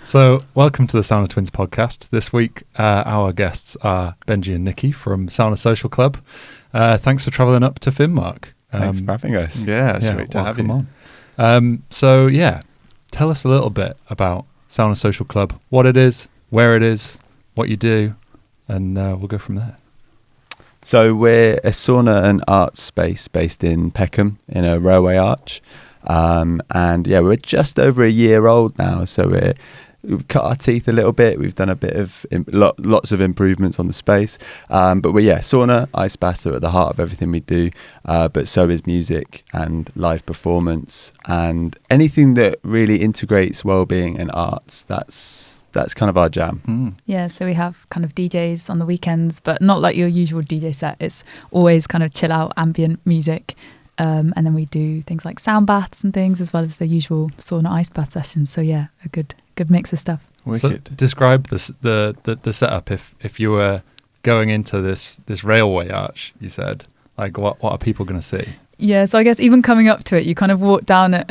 So, welcome to the Sauna Twins Podcast. This week, our guests are Benji and Nikki from Sauna Social Club. Thanks for travelling up to Finnmark. Thanks for having us. Yeah, it's great to have you. Tell us a little bit about Sauna Social Club, what it is, where it is, what you do, and we'll go from there. So we're a sauna and art space based in Peckham in a railway arch. We're just over a year old now, so we've cut our teeth a little bit. We've done a bit of lots of improvements on the space, but sauna, ice bath are at the heart of everything we do, but so is music and live performance and anything that really integrates well-being and arts. That's kind of our jam. Yeah, so we have kind of DJs on the weekends, but not like your usual DJ set. It's always kind of chill out ambient music. And then we do things like sound baths and things, as well as the usual sauna ice bath sessions. So yeah, a good mix of stuff. Wicked. So describe the setup if you were going into this railway arch. You said, like, what are people going to see? Yeah, so I guess even coming up to it, you kind of walk down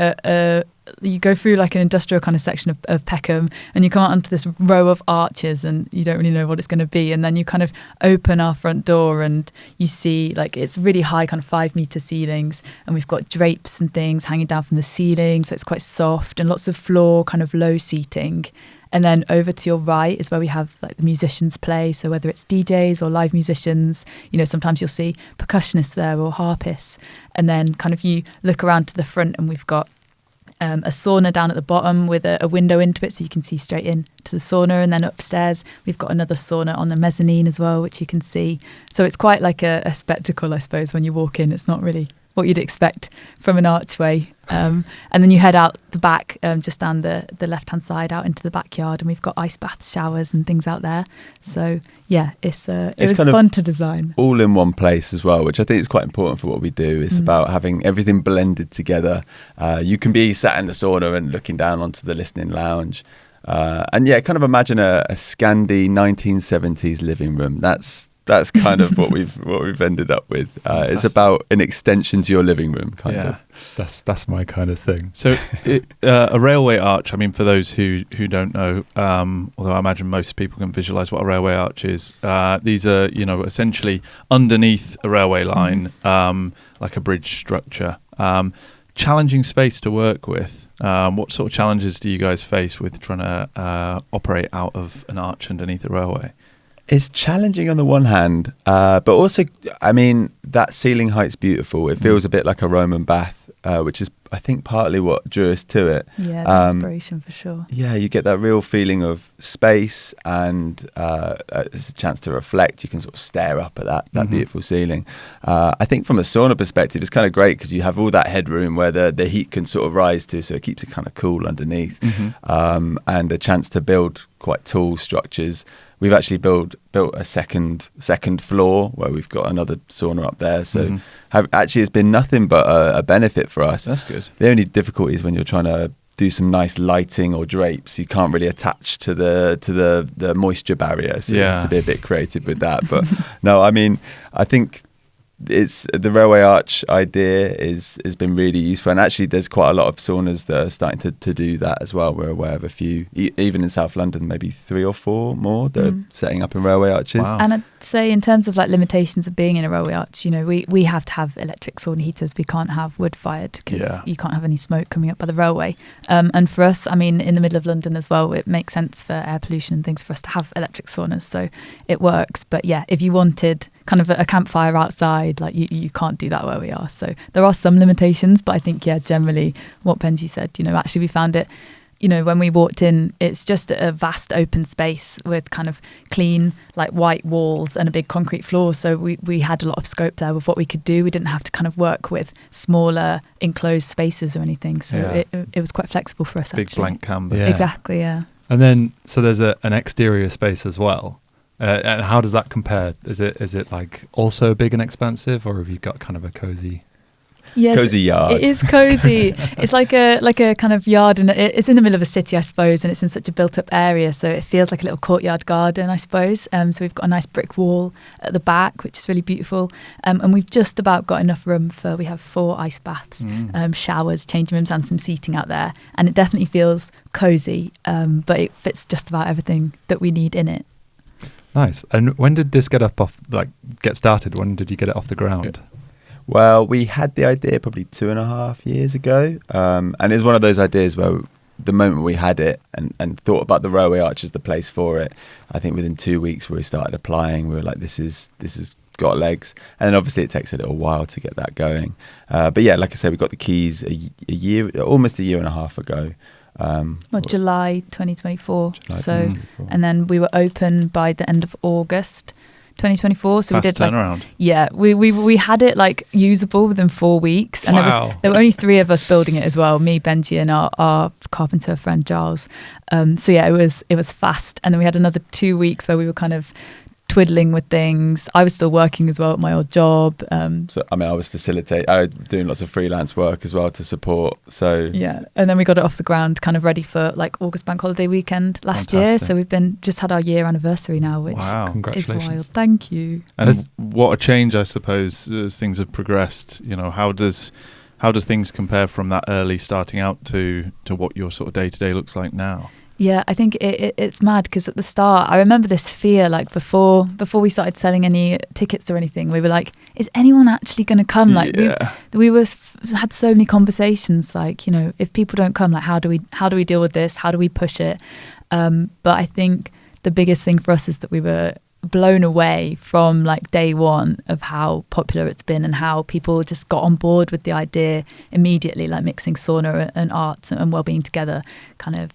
you go through like an industrial kind of section of Peckham, and you come out onto this row of arches, and you don't really know what it's going to be. And then you kind of open our front door, and you see like it's really high, kind of 5-meter ceilings, and we've got drapes and things hanging down from the ceiling, so it's quite soft, and lots of floor kind of low seating. And then over to your right is where we have like the musicians play. So whether it's DJs or live musicians, sometimes you'll see percussionists there or harpists. And then kind of you look around to the front, and we've got a sauna down at the bottom with a window into it, so you can see straight in to the sauna. And then upstairs we've got another sauna on the mezzanine as well, which you can see. So it's quite like a spectacle, I suppose, when you walk in. It's not really what you'd expect from an archway. And then you head out the back, just down the left-hand side out into the backyard, and we've got ice baths, showers and things out there. So yeah, it was fun to design. All in one place as well, which I think is quite important for what we do. It's about having everything blended together. You can be sat in the sauna and looking down onto the listening lounge. Kind of imagine a Scandi 1970s living room. That's kind of what we've ended up with. It's about an extension to your living room, kind of. That's my kind of thing. So a railway arch, I mean, for those who don't know, although I imagine most people can visualise what a railway arch is, these are, essentially underneath a railway line, like a bridge structure. Challenging space to work with. What sort of challenges do you guys face with trying to operate out of an arch underneath a railway? It's challenging on the one hand, but also, I mean, that ceiling height's beautiful. It feels a bit like a Roman bath, which is, I think, partly what drew us to it. Yeah, the inspiration for sure. Yeah, you get that real feeling of space, and it's a chance to reflect. You can sort of stare up at that beautiful ceiling. I think from a sauna perspective, it's kind of great because you have all that headroom where the heat can sort of rise to, so it keeps it kind of cool underneath, and a chance to build quite tall structures. We've actually built a second floor where we've got another sauna up there. So it's been nothing but a benefit for us. That's good. The only difficulty is when you're trying to do some nice lighting or drapes, you can't really attach to the moisture barrier. So you have to be a bit creative with that. But no, I mean, I think it's the railway arch idea has been really useful, and actually there's quite a lot of saunas that are starting to do that as well. We're aware of a few, even in South London, maybe 3 or 4 more that are setting up in railway arches. Wow. And I'd say in terms of like limitations of being in a railway arch, we have to have electric sauna heaters. We can't have wood fired because you can't have any smoke coming up by the railway. And for us, I mean, in the middle of London as well, it makes sense for air pollution and things for us to have electric saunas. So it works. But yeah, if you wanted kind of a campfire outside, like you can't do that where we are. So there are some limitations, but I think generally what Benji said, actually we found it, when we walked in, it's just a vast open space with kind of clean like white walls and a big concrete floor. So we had a lot of scope there with what we could do. We didn't have to kind of work with smaller enclosed spaces or anything. So it was quite flexible for us. Big actually. Blank canvas. Yeah. Exactly, yeah. And then so there's an exterior space as well. And how does that compare? Is it like also big and expansive, or have you got kind of a cozy? Yes, cozy yard. It is cozy. It's like a kind of yard, and it's in the middle of a city, I suppose, and it's in such a built-up area, so it feels like a little courtyard garden, I suppose. So we've got a nice brick wall at the back, which is really beautiful, and we've just about got enough room for. We have 4 ice baths, showers, changing rooms, and some seating out there, and it definitely feels cozy, but it fits just about everything that we need in it. Nice. And when did this get started? When did you get it off the ground? Well, we had the idea probably 2.5 years ago, and it was one of those ideas where the moment we had it and thought about the railway arch as the place for it, I think within 2 weeks we started applying. We were like, this is got legs, and then obviously it takes a little while to get that going. But yeah, like I said, we got the keys almost a year and a half ago. July 2024. July 2024. And then we were open by the end of August 2024. So Fast we did turnaround. We had it like usable within 4 weeks, and Wow. there were only 3 of us building it as well. Me, Benji, and our carpenter friend Giles. So yeah, it was fast, and then we had another 2 weeks where we were kind of twiddling with things. I was still working as well at my old job. So I was I was doing lots of freelance work as well to support. So yeah, and then we got it off the ground, kind of ready for like August bank holiday weekend last year. So we've just had our year anniversary now, which Wow. is Congratulations. wild. Thank you. And what a change, I suppose, as things have progressed. You know, how does things compare from that early starting out to what your sort of day-to-day looks like now? Yeah, I think it's mad because at the start, I remember this fear, like before we started selling any tickets or anything, we were like, is anyone actually going to come? Like we had so many conversations, like, you know, if people don't come, like how do we deal with this? How do we push it? But I think the biggest thing for us is that we were blown away from like day one of how popular it's been and how people just got on board with the idea immediately, like mixing sauna and arts and well-being together. Kind of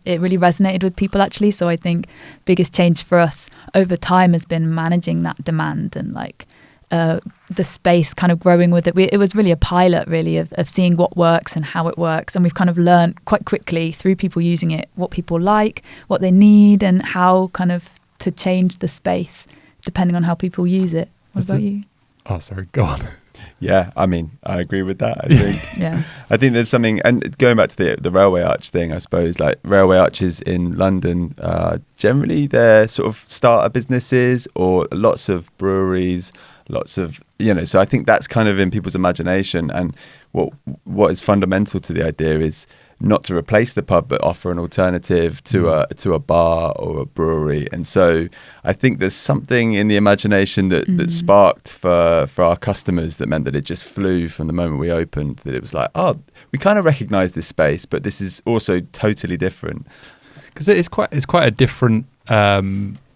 it really resonated with people actually. So I think biggest change for us over time has been managing that demand and like the space kind of growing with it. It was really a pilot really of seeing what works and how it works, and we've kind of learned quite quickly through people using it what people like, what they need, and how kind of to change the space depending on how people use it. What about you? Oh, sorry, go on. Yeah, I mean, I agree with that. I think Yeah. I think there's something, and going back to the railway arch thing, I suppose, like railway arches in London, generally they're sort of starter businesses or lots of breweries, lots of, you know, so I think that's kind of in people's imagination. And what is fundamental to the idea is not to replace the pub, but offer an alternative to a bar or a brewery. And so I think there's something in the imagination that sparked for our customers that meant that it just flew from the moment we opened, that it was like, oh, we kind of recognize this space, but this is also totally different. Because it's quite a different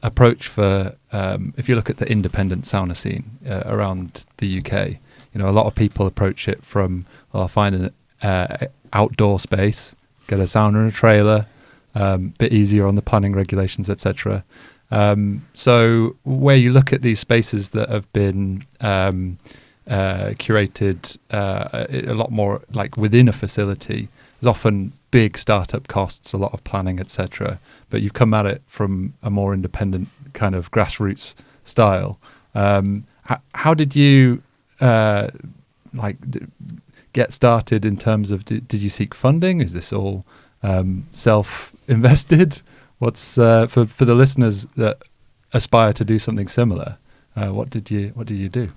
approach for if you look at the independent sauna scene around the UK. You know, a lot of people approach it from, well, I'll find an outdoor space, get a sauna and a trailer, bit easier on the planning regulations, etc. So where you look at these spaces that have been curated a lot more like within a facility, there's often big startup costs, a lot of planning, etc. But you've come at it from a more independent kind of grassroots style. How did you get started in terms of, did you seek funding? Is this all self-invested? What's for the listeners that aspire to do something similar? What did you do?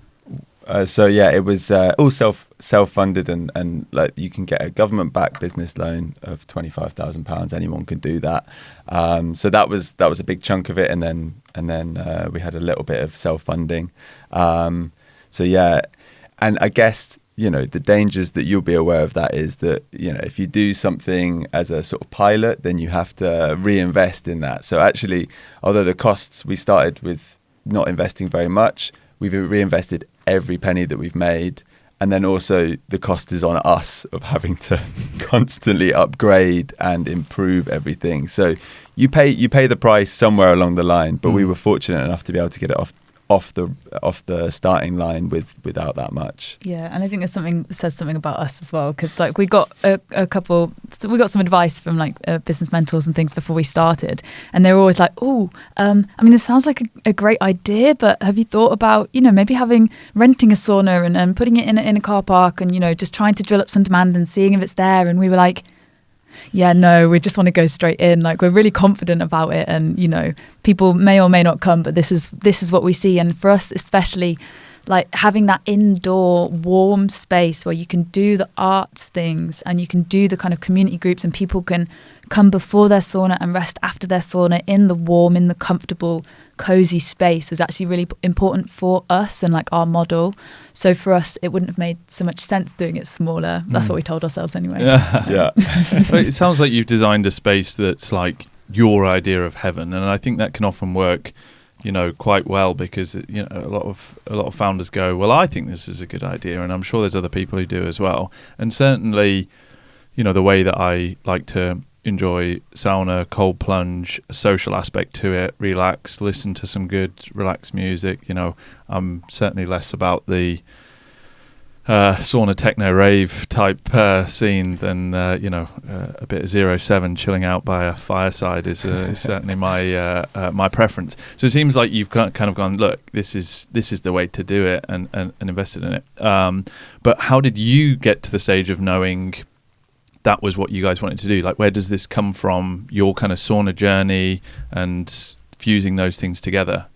So yeah, it was all self-funded, and like you can get a government-backed business loan of £25,000. Anyone can do that. So that was a big chunk of it, and then we had a little bit of self-funding. So yeah, and I guess, you know, the dangers that you'll be aware of that is that, you know, if you do something as a sort of pilot, then you have to reinvest in that. So actually, although the costs, we started with not investing very much, we've reinvested every penny that we've made. And then also the cost is on us of having to constantly upgrade and improve everything. So you pay the price somewhere along the line, but we were fortunate enough to be able to get it off the starting line without that much. Yeah, and I think says something about us as well, because like we got some advice from like business mentors and things before we started, and they were always like, I mean, this sounds like a great idea, but have you thought about, you know, maybe renting a sauna and putting it in a car park, and, you know, just trying to drill up some demand and seeing if it's there? And we were like, yeah, no, we just want to go straight in. Like, we're really confident about it, and, you know, people may or may not come, but this is what we see. And for us especially, like having that indoor warm space where you can do the arts things and you can do the kind of community groups, and people can come before their sauna and rest after their sauna in the warm, in the comfortable, cozy space, was actually really important for us and like our model. So for us, it wouldn't have made so much sense doing it smaller. That's what we told ourselves anyway. Yeah. It sounds like you've designed a space that's like your idea of heaven, and I think that can often work, you know, quite well, because, you know, a lot of founders go, well, I think this is a good idea, and I'm sure there's other people who do as well. And certainly, you know, the way that I like to enjoy sauna, cold plunge, a social aspect to it, relax, listen to some good relaxed music. You know, I'm certainly less about the sauna techno rave type scene than a bit of 07 chilling out by a fireside is certainly my preference. So it seems like you've kind of gone, look, this is the way to do it, and invested in it. But how did you get to the stage of knowing that was what you guys wanted to do? Like, where does this come from, your kind of sauna journey and fusing those things together?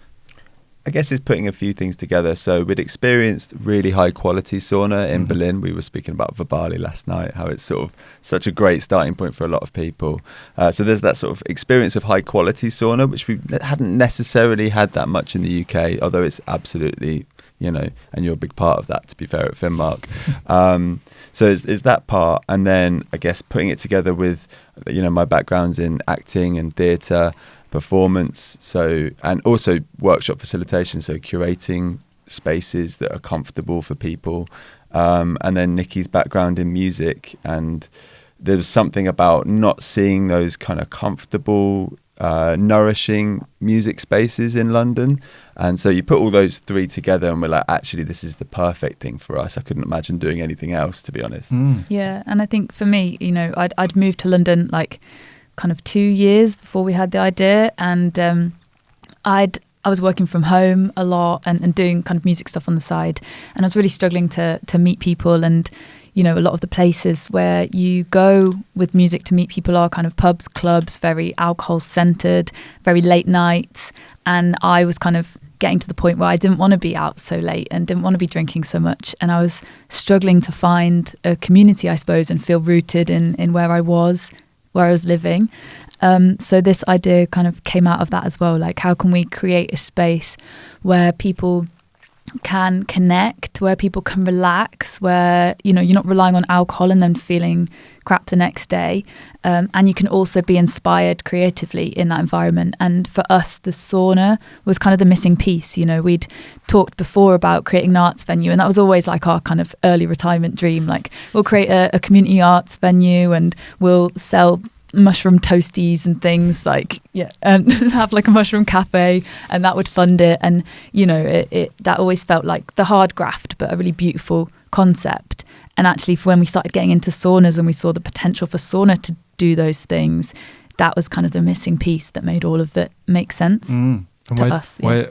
I guess it's putting a few things together. So we'd experienced really high quality sauna in Berlin. We were speaking about Verbali last night, how it's sort of such a great starting point for a lot of people. So there's that sort of experience of high quality sauna, which we hadn't necessarily had that much in the UK, although it's absolutely, you know, and you're a big part of that, to be fair, at Finnmark. So it's that part. And then I guess putting it together with, you know, my background's in acting and theatre, performance, so, and also workshop facilitation, so curating spaces that are comfortable for people, and then Nikki's background in music, and there was something about not seeing those kind of comfortable, nourishing music spaces in London. And so you put all those three together and we're like, actually, this is the perfect thing for us. I couldn't imagine doing anything else, to be honest. Yeah, and I think for me, you know, I'd moved to London like kind of 2 years before we had the idea, and I was working from home a lot and doing kind of music stuff on the side, and I was really struggling to meet people. And, you know, a lot of the places where you go with music to meet people are kind of pubs, clubs, very alcohol centered, very late nights, and I was kind of getting to the point where I didn't want to be out so late and didn't want to be drinking so much, and I was struggling to find a community, I suppose, and feel rooted in where I was living. So this idea kind of came out of that as well. Like, how can we create a space where people can connect, where people can relax, where, you know, you're not relying on alcohol and then feeling crap the next day, and you can also be inspired creatively in that environment. And for us, the sauna was kind of the missing piece. You know, we'd talked before about creating an arts venue, and that was always like our kind of early retirement dream. Like, we'll create a community arts venue and we'll sell mushroom toasties and things, like, yeah, and have like a mushroom cafe, and that would fund it. And, you know, it that always felt like the hard graft, but a really beautiful concept. And actually, for when we started getting into saunas and we saw the potential for sauna to do those things, that was kind of the missing piece that made all of it make sense to us. Yeah.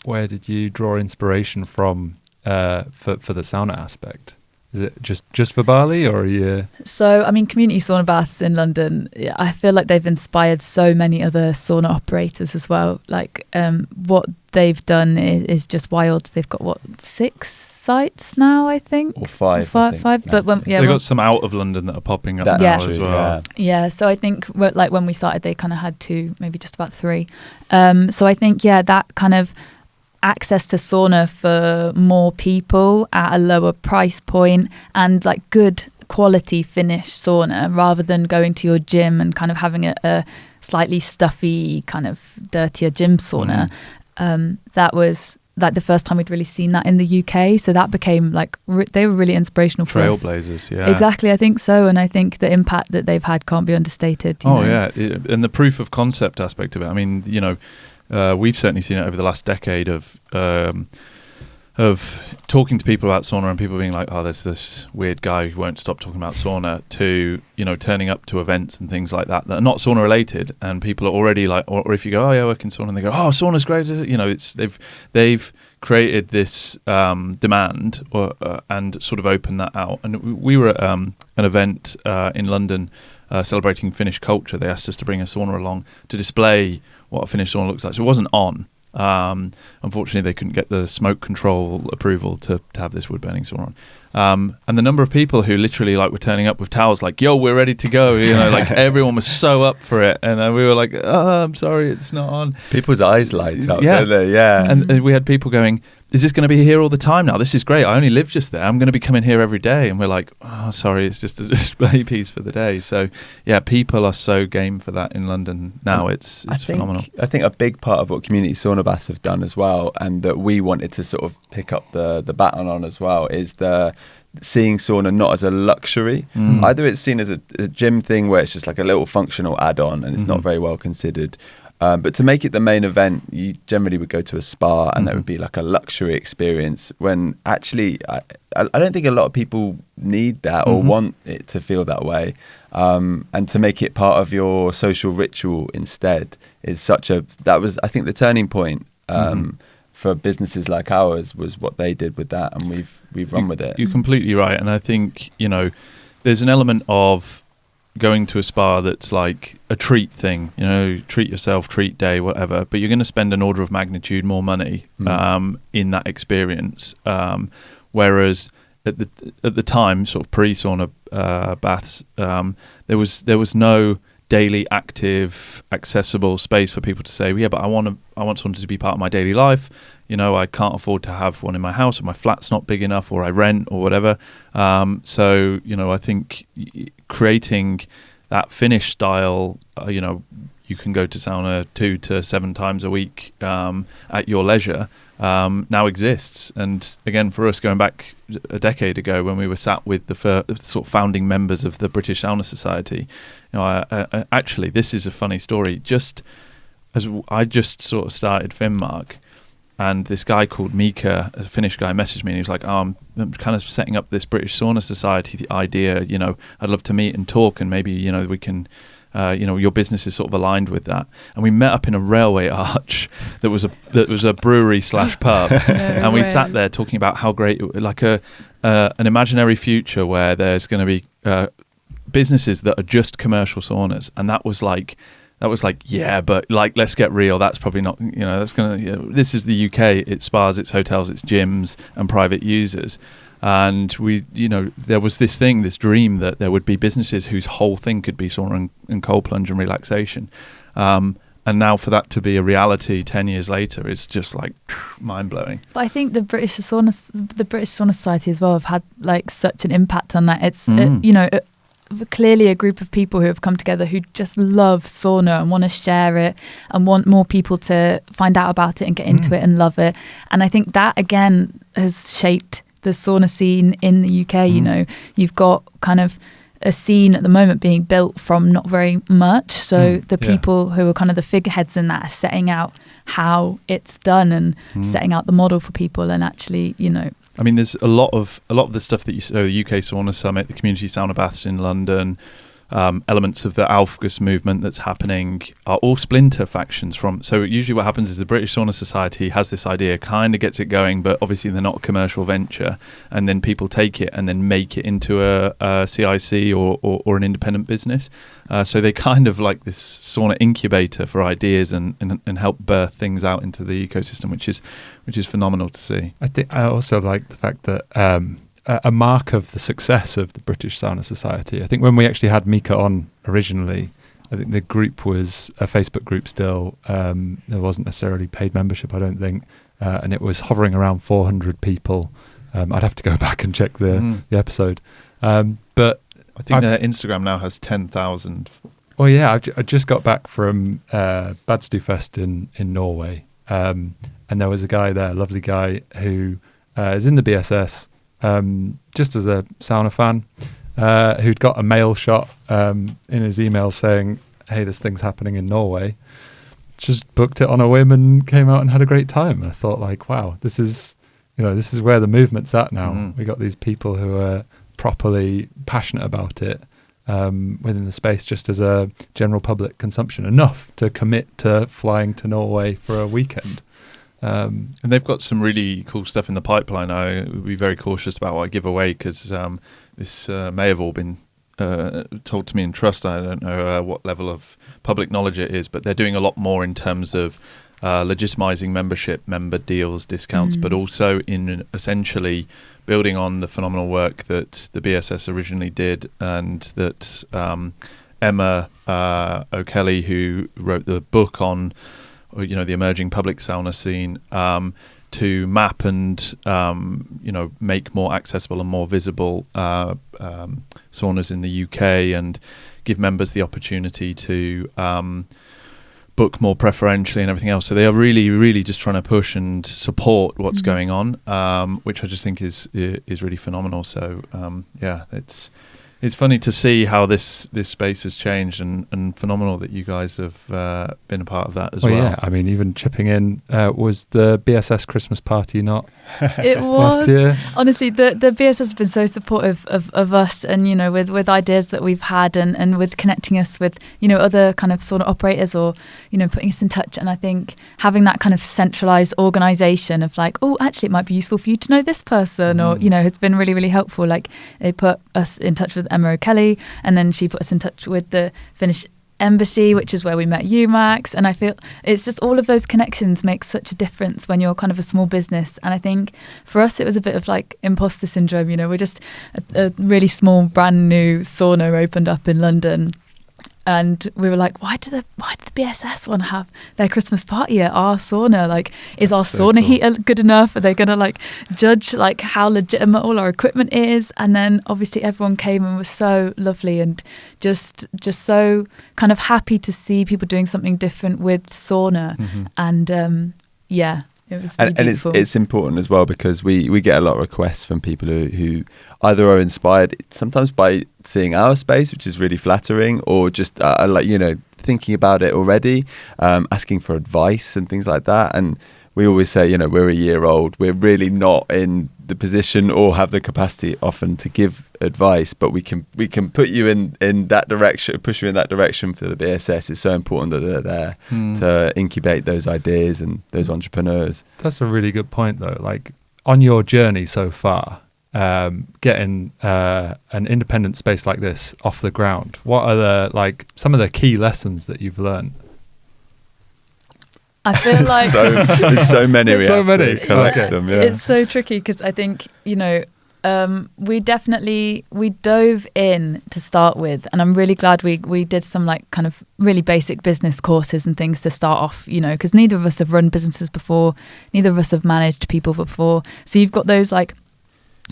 Where did you draw inspiration from for the sauna aspect? Is it just for Bali, or are you? So, I mean, community sauna baths in London, I feel like they've inspired so many other sauna operators as well. Like, what they've done is just wild. They've got, 6 sites now, I think? Or 5. Five. But they've got some out of London that are popping up now as well. Yeah, so I think, like, when we started, they kind of had 2, maybe just about 3. So I think, that kind of access to sauna for more people at a lower price point, and like good quality finished sauna, rather than going to your gym and kind of having a slightly stuffy, kind of dirtier gym sauna. That was like the first time we'd really seen that in the UK. So that became like, they were really inspirational for us. Trailblazers, yeah. Exactly, I think so. And I think the impact that they've had can't be understated. You know? Yeah. And the proof of concept aspect of it. I mean, you know, we've certainly seen it over the last decade of talking to people about sauna and people being like, oh, there's this weird guy who won't stop talking about sauna, to, you know, turning up to events and things like that are not sauna related, and people are already like, or if you go, oh yeah, I work in sauna, and they go, oh, sauna's great, you know, it's they've created this demand and sort of opened that out. And we were at an event in London celebrating Finnish culture. They asked us to bring a sauna along to display what a Finnish sauna looks like. So it wasn't on. Unfortunately, they couldn't get the smoke control approval to have this wood burning sauna on. And the number of people who literally like were turning up with towels, like, "Yo, we're ready to go!" You know, like everyone was so up for it, and we were like, "Oh, I'm sorry, it's not on." People's eyes light up, yeah. don't they? Yeah. And we had people going, "Is this going to be here all the time now? This is great. I only live just there. I'm going to be coming here every day." And we're like, "Oh, sorry, it's just a display piece for the day." So, yeah, people are so game for that in London now. It's phenomenal. I think a big part of what community sauna baths have done as well, and that we wanted to sort of pick up the baton on as well, is seeing sauna not as a luxury. Either it's seen as a gym thing where it's just like a little functional add-on and it's not very well considered. But to make it the main event, you generally would go to a spa, and that would be like a luxury experience, when actually I don't think a lot of people need that or want it to feel that way. And to make it part of your social ritual instead is that was, I think, the turning point for businesses like ours, was what they did with that, and we've run with it. You're completely right. And I think, you know, there's an element of going to a spa that's like a treat thing, you know, treat yourself, treat day, whatever, but you're going to spend an order of magnitude more money in that experience, whereas at the time, sort of pre-sauna baths, there was no daily active accessible space for people to say, well, yeah, but I want sauna to be part of my daily life. You know, I can't afford to have one in my house, or my flat's not big enough, or I rent, or whatever. So, you know, I think creating that Finnish style, you know, you can go to sauna 2 to 7 times a week at your leisure, now exists. And again, for us, going back a decade ago when we were sat with the sort of founding members of the British Sauna Society, you know, actually, this is a funny story. Just as I just sort of started Finnmark, and this guy called Mika, a Finnish guy, messaged me, and he was like, oh, I'm kind of setting up this British Sauna Society, the idea, you know, I'd love to meet and talk, and maybe, you know, we can, you know, your business is sort of aligned with that. And we met up in a railway arch that was a brewery / pub, and we sat there talking about how great, like an imaginary future where there's going to be businesses that are just commercial saunas, and that was like, yeah, but like, let's get real. That's probably not, you know, that's going to, you know, this is the UK. It's spas, it's hotels, it's gyms and private users. And we, you know, there was this dream that there would be businesses whose whole thing could be sauna and cold plunge and relaxation. And now for that to be a reality 10 years later is just like mind blowing. But I think the British Sauna Society as well have had like such an impact on that. It's, you know, clearly a group of people who have come together who just love sauna and want to share it and want more people to find out about it and get into it and love it. And I think that again has shaped the sauna scene in the UK. You know, you've got kind of a scene at the moment being built from not very much. So the people who are kind of the figureheads in that are setting out how it's done and setting out the model for people, and actually, you know, I mean, there's a lot of the stuff that you saw, the UK Sauna Summit, the community sauna baths in London, elements of the Aufguss movement that's happening are all splinter factions from. So usually what happens is the British Sauna Society has this idea, kind of gets it going, but obviously they're not a commercial venture, and then people take it and then make it into a CIC or an independent business. So they kind of like this sauna incubator for ideas and help birth things out into the ecosystem, which is phenomenal to see. I think I also like the fact that a mark of the success of the British Sauna Society, I think when we actually had Mika on originally, I think the group was a Facebook group still. There wasn't necessarily paid membership, I don't think, and it was hovering around 400 people. I'd have to go back and check the episode, but I think their Instagram now has 10,000. Well, yeah, I just got back from Badstufest in Norway, and there was a guy there, a lovely guy, who is in the BSS, just as a sauna fan, who'd got a mail shot in his email saying, hey, this thing's happening in Norway. just booked it on a whim and came out and had a great time. And I thought, like, wow, this is where the movement's at now. We got these people who are properly passionate about it within the space, just as a general public consumption, enough to commit to flying to Norway for a weekend. And they've got some really cool stuff in the pipeline. I would be very cautious about what I give away, because this may have all been told to me in trust. I don't know what level of public knowledge it is, but they're doing a lot more in terms of legitimizing membership, member deals, discounts, but also in essentially building on the phenomenal work that the BSS originally did, and that Emma O'Kelly, who wrote the book on the emerging public sauna scene, to map and make more accessible and more visible saunas in the UK, and give members the opportunity to book more preferentially and everything else. So they are really, really just trying to push and support what's going on, which I just think is really phenomenal. So it's funny to see how this space has changed, and phenomenal that you guys have been a part of that as well. Yeah, I mean, even chipping in, was the BSS Christmas party not it was last year? Honestly, the BSS has been so supportive of us, and with ideas that we've had, and with connecting us with other kind of sauna operators, or putting us in touch. And I think having that kind of centralized organization of like, oh, actually it might be useful for you to know this person, or has been really, really helpful. Like, they put us in touch with Emma O'Kelly, and then she put us in touch with the Finnish embassy, which is where we met you, Max. And I feel it's just all of those connections make such a difference when you're kind of a small business. And I think for us it was a bit of like imposter syndrome. We're just a really small brand new sauna opened up in London, and we were like, why did the BSS want to have their Christmas party at our sauna? Like, is our sauna heater good enough? Are they going to like judge like how legitimate all our equipment is? And then obviously everyone came and was so lovely, and just so kind of happy to see people doing something different with sauna. And it was really beautiful. It's important as well, because we get a lot of requests from people who either are inspired sometimes by seeing our space, which is really flattering, or just thinking about it already, asking for advice and things like that. And we always say, we're a year old. We're really not in the position or have the capacity often to give advice, but we can put you in that direction, push you in that direction for the BSS. It's so important that they're there to incubate those ideas and those entrepreneurs. That's a really good point, though. Like, on your journey so far, getting an independent space like this off the ground, what are some of the key lessons that you've learned? I feel like there's so many. We so have many. to collect them. Yeah. It's so tricky, because I think we dove in to start with, and I'm really glad we did some like kind of really basic business courses and things to start off. Because neither of us have run businesses before, neither of us have managed people before. So you've got those like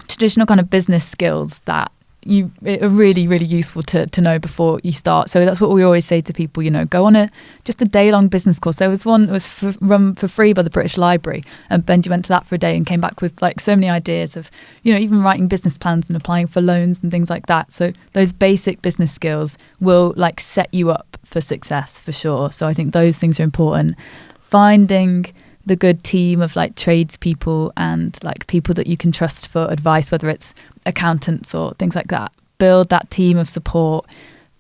traditional kind of business skills that are really, really useful to know before you start. So that's what we always say to people, go on just a day-long business course. There was one that was run for free by the British Library, and Benji went to that for a day and came back with like so many ideas of, even writing business plans and applying for loans and things like that. So those basic business skills will like set you up for success for sure. So I think those things are important. Finding the good team of like tradespeople and like people that you can trust for advice, whether it's accountants or things like that. Build that team of support.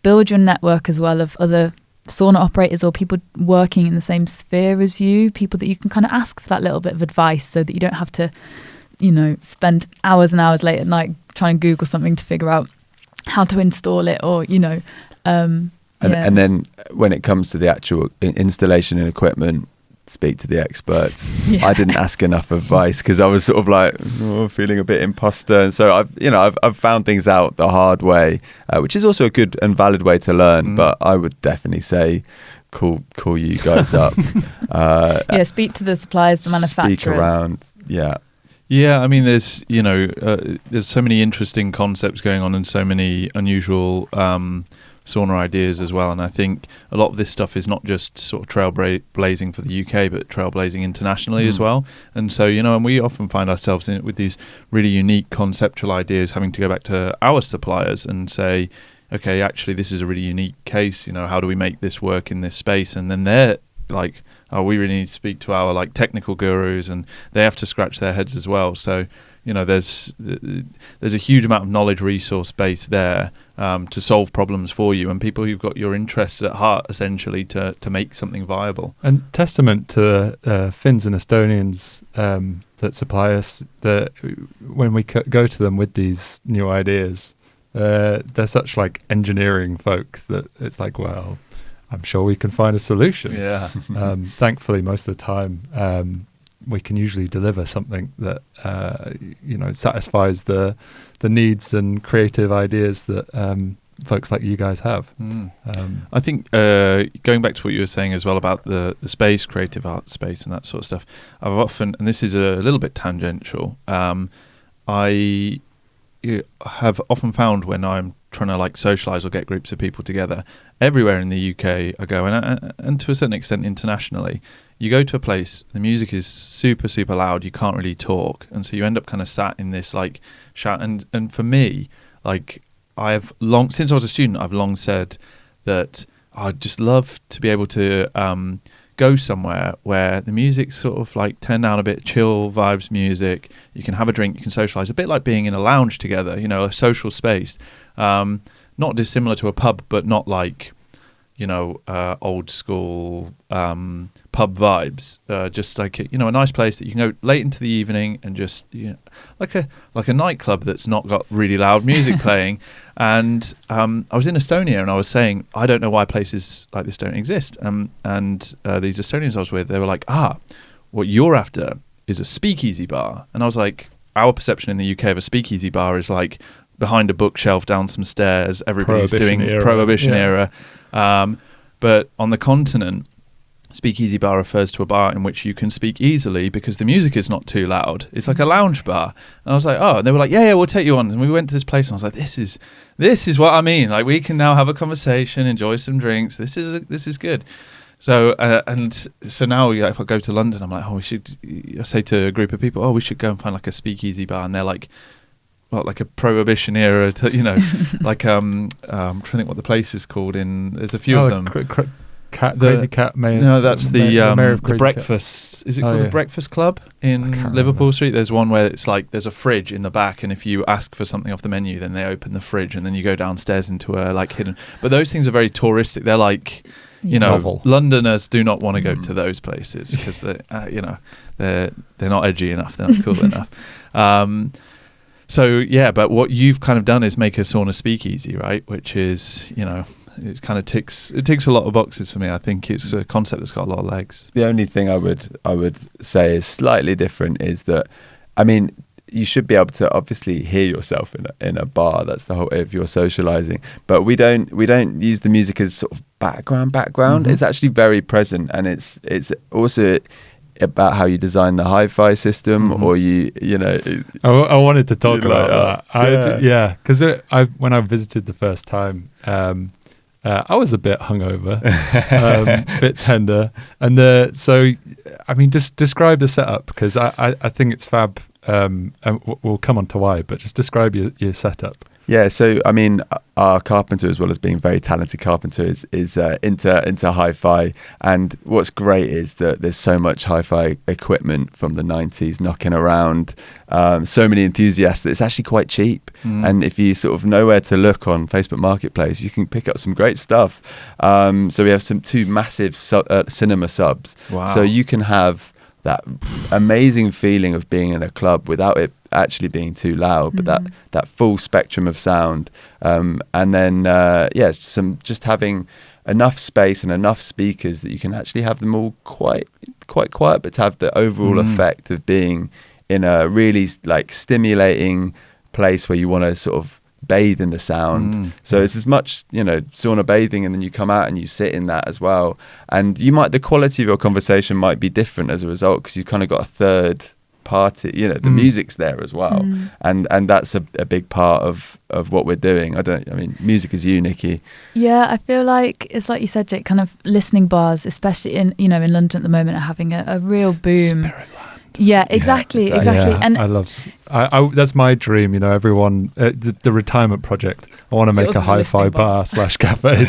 Build your network as well of other sauna operators or people working in the same sphere as you, people that you can kind of ask for that little bit of advice, so that you don't have to, spend hours and hours late at night trying to Google something to figure out how to install it, or and then when it comes to the actual installation and equipment, speak to the experts. I didn't ask enough advice because I was sort of like feeling a bit imposter, and so I've found things out the hard way, which is also a good and valid way to learn. But I would definitely say call you guys up. Speak to the suppliers, the manufacturers. Speak around. Yeah, I mean, there's so many interesting concepts going on and so many unusual sauna ideas as well, and I think a lot of this stuff is not just sort of trailblazing for the UK, but trailblazing internationally as well. And so, and we often find ourselves with these really unique conceptual ideas, having to go back to our suppliers and say, okay, actually this is a really unique case, how do we make this work in this space? And then they're like, oh, we really need to speak to our like technical gurus, and they have to scratch their heads as well. So, you know, there's a huge amount of knowledge resource base there to solve problems for you, and people who've got your interests at heart, essentially, to make something viable. And testament to Finns and Estonians that supply us, that when we go to them with these new ideas, they're such like engineering folk that it's like, well, I'm sure we can find a solution. Yeah. Thankfully, most of the time, we can usually deliver something that satisfies the needs and creative ideas that folks like you guys have. I think going back to what you were saying as well about the space, creative art space, and that sort of stuff, I've often, and this is a little bit tangential, I have often found when I'm trying to like socialize or get groups of people together, everywhere in the UK I go, and to a certain extent internationally, you go to a place, the music is super, super loud, you can't really talk, and so you end up kind of sat in this like shout. And for me, like, I've long, since I was a student, I've long said that I'd just love to be able to go somewhere where the music's sort of like turned down a bit, chill vibes music, you can have a drink, you can socialize, a bit like being in a lounge together, you know, a social space, not dissimilar to a pub, but not like, you know, old school pub vibes, just like, you know, a nice place that you can go late into the evening and just, you know, like a nightclub that's not got really loud music playing. And I was in Estonia, and I was saying, I don't know why places like this don't exist. And these Estonians I was with, they were like, what you're after is a speakeasy bar. And I was like, our perception in the UK of a speakeasy bar is like behind a bookshelf, down some stairs, everybody's doing Prohibition era. But on the continent, speakeasy bar refers to a bar in which you can speak easily because the music is not too loud. It's like a lounge bar. And I was like, oh, and they were like, yeah, we'll take you on. And we went to this place, and I was like, this is what I mean. Like, we can now have a conversation, enjoy some drinks. This is good. So so now, yeah, if I go to London, I'm like, oh, I say to a group of people, oh, we should go and find like a speakeasy bar, and they're like, well, like a Prohibition era, you know, like I'm trying to think what the place is called. There's a few of them. Crazy Cat Mayor. No, that's the Crazy Breakfast. Cat. Is it called the Breakfast Club in Liverpool Street? There's one where it's like there's a fridge in the back, and if you ask for something off the menu, then they open the fridge, and then you go downstairs into a like hidden. But those things are very touristic. They're like, you know, novel. Londoners do not want to go to those places because they, you know, they're not edgy enough. They're not cool enough. So yeah, but what you've kind of done is make a sauna speakeasy, right? Which is, you know, it kind of ticks a lot of boxes for me. I think it's a concept that's got a lot of legs. The only thing I would say is slightly different is that, I mean, you should be able to obviously hear yourself in a bar. That's the whole, if you're socializing. But we don't use the music as sort of background. Mm-hmm. It's actually very present, and it's also about how you design the hi-fi system, or you know. I wanted to talk about that. Because when I visited the first time, I was a bit hungover, a bit tender, and so I mean, just describe the setup, because I think it's fab, and we'll come on to why, but just describe your setup. Yeah, so I mean, our carpenter, as well as being a very talented carpenter, is into hi-fi, and what's great is that there's so much hi-fi equipment from the 90s knocking around, so many enthusiasts that it's actually quite cheap. And if you sort of know where to look on Facebook Marketplace, you can pick up some great stuff. So we have two massive cinema subs. Wow. So you can have that amazing feeling of being in a club without it actually being too loud, but that full spectrum of sound, and then just having enough space and enough speakers that you can actually have them all quite quiet, but to have the overall effect of being in a really like stimulating place where you want to sort of bathe in the sound. So it's as much, you know, sauna bathing, and then you come out and you sit in that as well, and the quality of your conversation might be different as a result, because you've kind of got a third party, you know, the music's there as well, and that's a big part of what we're doing. I mean, music is you, Nikki. Yeah, I feel like it's like you said, Jake, kind of listening bars, especially in London at the moment, are having a real boom. Yeah, exactly. Yeah, And I that's my dream, you know, everyone, the retirement project. I want to make a hi-fi bar / cafe.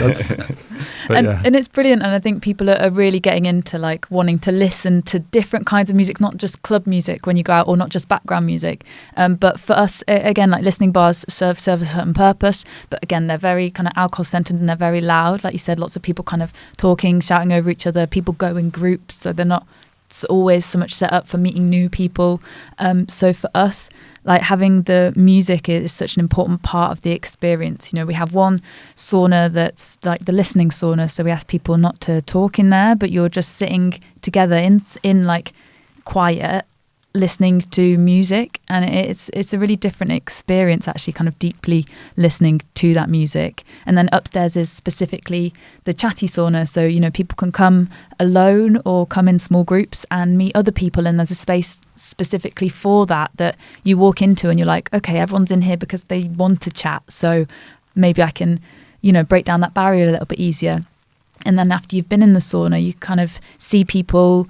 And it's brilliant. And I think people are really getting into like wanting to listen to different kinds of music, not just club music when you go out, or not just background music. But for us, again, like listening bars serve a certain purpose. But again, they're very kind of alcohol-centered and they're very loud. Like you said, lots of people kind of talking, shouting over each other. People go in groups, so they're not always so much set up for meeting new people. So for us, like having the music is such an important part of the experience. You know, we have one sauna that's like the listening sauna, so we ask people not to talk in there, but you're just sitting together in like quiet, listening to music, and it's a really different experience, actually, kind of deeply listening to that music. And then upstairs is specifically the chatty sauna, so you know, people can come alone or come in small groups and meet other people, and there's a space specifically for that you walk into and you're like, okay, everyone's in here because they want to chat, so maybe I can, you know, break down that barrier a little bit easier. And then after you've been in the sauna, you kind of see people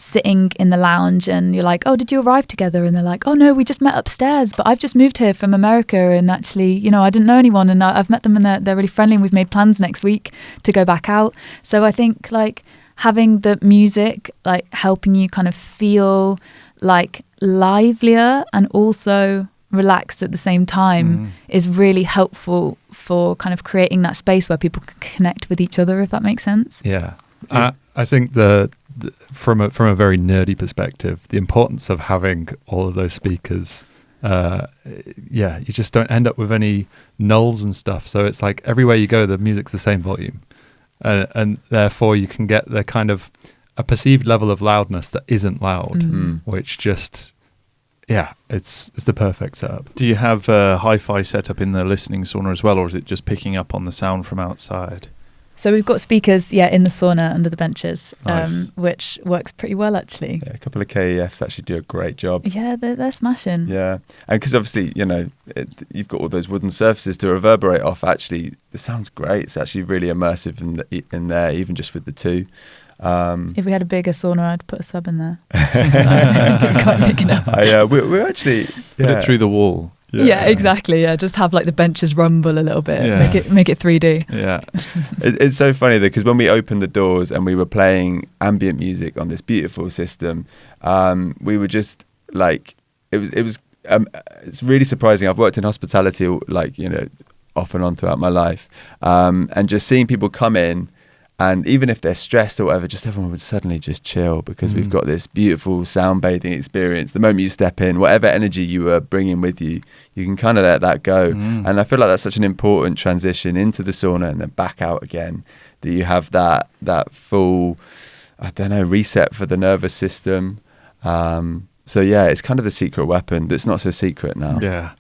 sitting in the lounge and you're like, oh, did you arrive together? And they're like, oh no, we just met upstairs, but I've just moved here from America, and actually, you know, I didn't know anyone, and I've met them and they're really friendly, and we've made plans next week to go back out. So I think like having the music like helping you kind of feel like livelier and also relaxed at the same time is really helpful for kind of creating that space where people can connect with each other, if that makes sense. Yeah. I think from a very nerdy perspective, the importance of having all of those speakers, you just don't end up with any nulls and stuff. So it's like everywhere you go, the music's the same volume, and therefore you can get the kind of a perceived level of loudness that isn't loud, which just, it's the perfect setup. Do you have a hi-fi setup in the listening sauna as well, or is it just picking up on the sound from outside? So we've got speakers, in the sauna under the benches, Nice. which works pretty well, actually. Yeah, a couple of KEFs actually do a great job. Yeah, they're smashing. Yeah, and because obviously, you know, you've got all those wooden surfaces to reverberate off. Actually, the sound's great. It's actually really immersive in there, even just with the two. If we had a bigger sauna, I'd put a sub in there. It's quite big enough. We're actually Put it through the wall. Yeah, exactly. Yeah, just have like the benches rumble a little bit. Yeah. Make it 3D. Yeah. It's so funny though, because when we opened the doors and we were playing ambient music on this beautiful system, we were just like, it's really surprising. I've worked in hospitality, like, you know, off and on throughout my life, and just seeing people come in. And even if they're stressed or whatever, just everyone would suddenly just chill because we've got this beautiful sound bathing experience. The moment you step in, whatever energy you were bringing with you, you can kind of let that go. And I feel like that's such an important transition into the sauna and then back out again, that you have that full, reset for the nervous system. So yeah, it's kind of the secret weapon that's not so secret now. Yeah.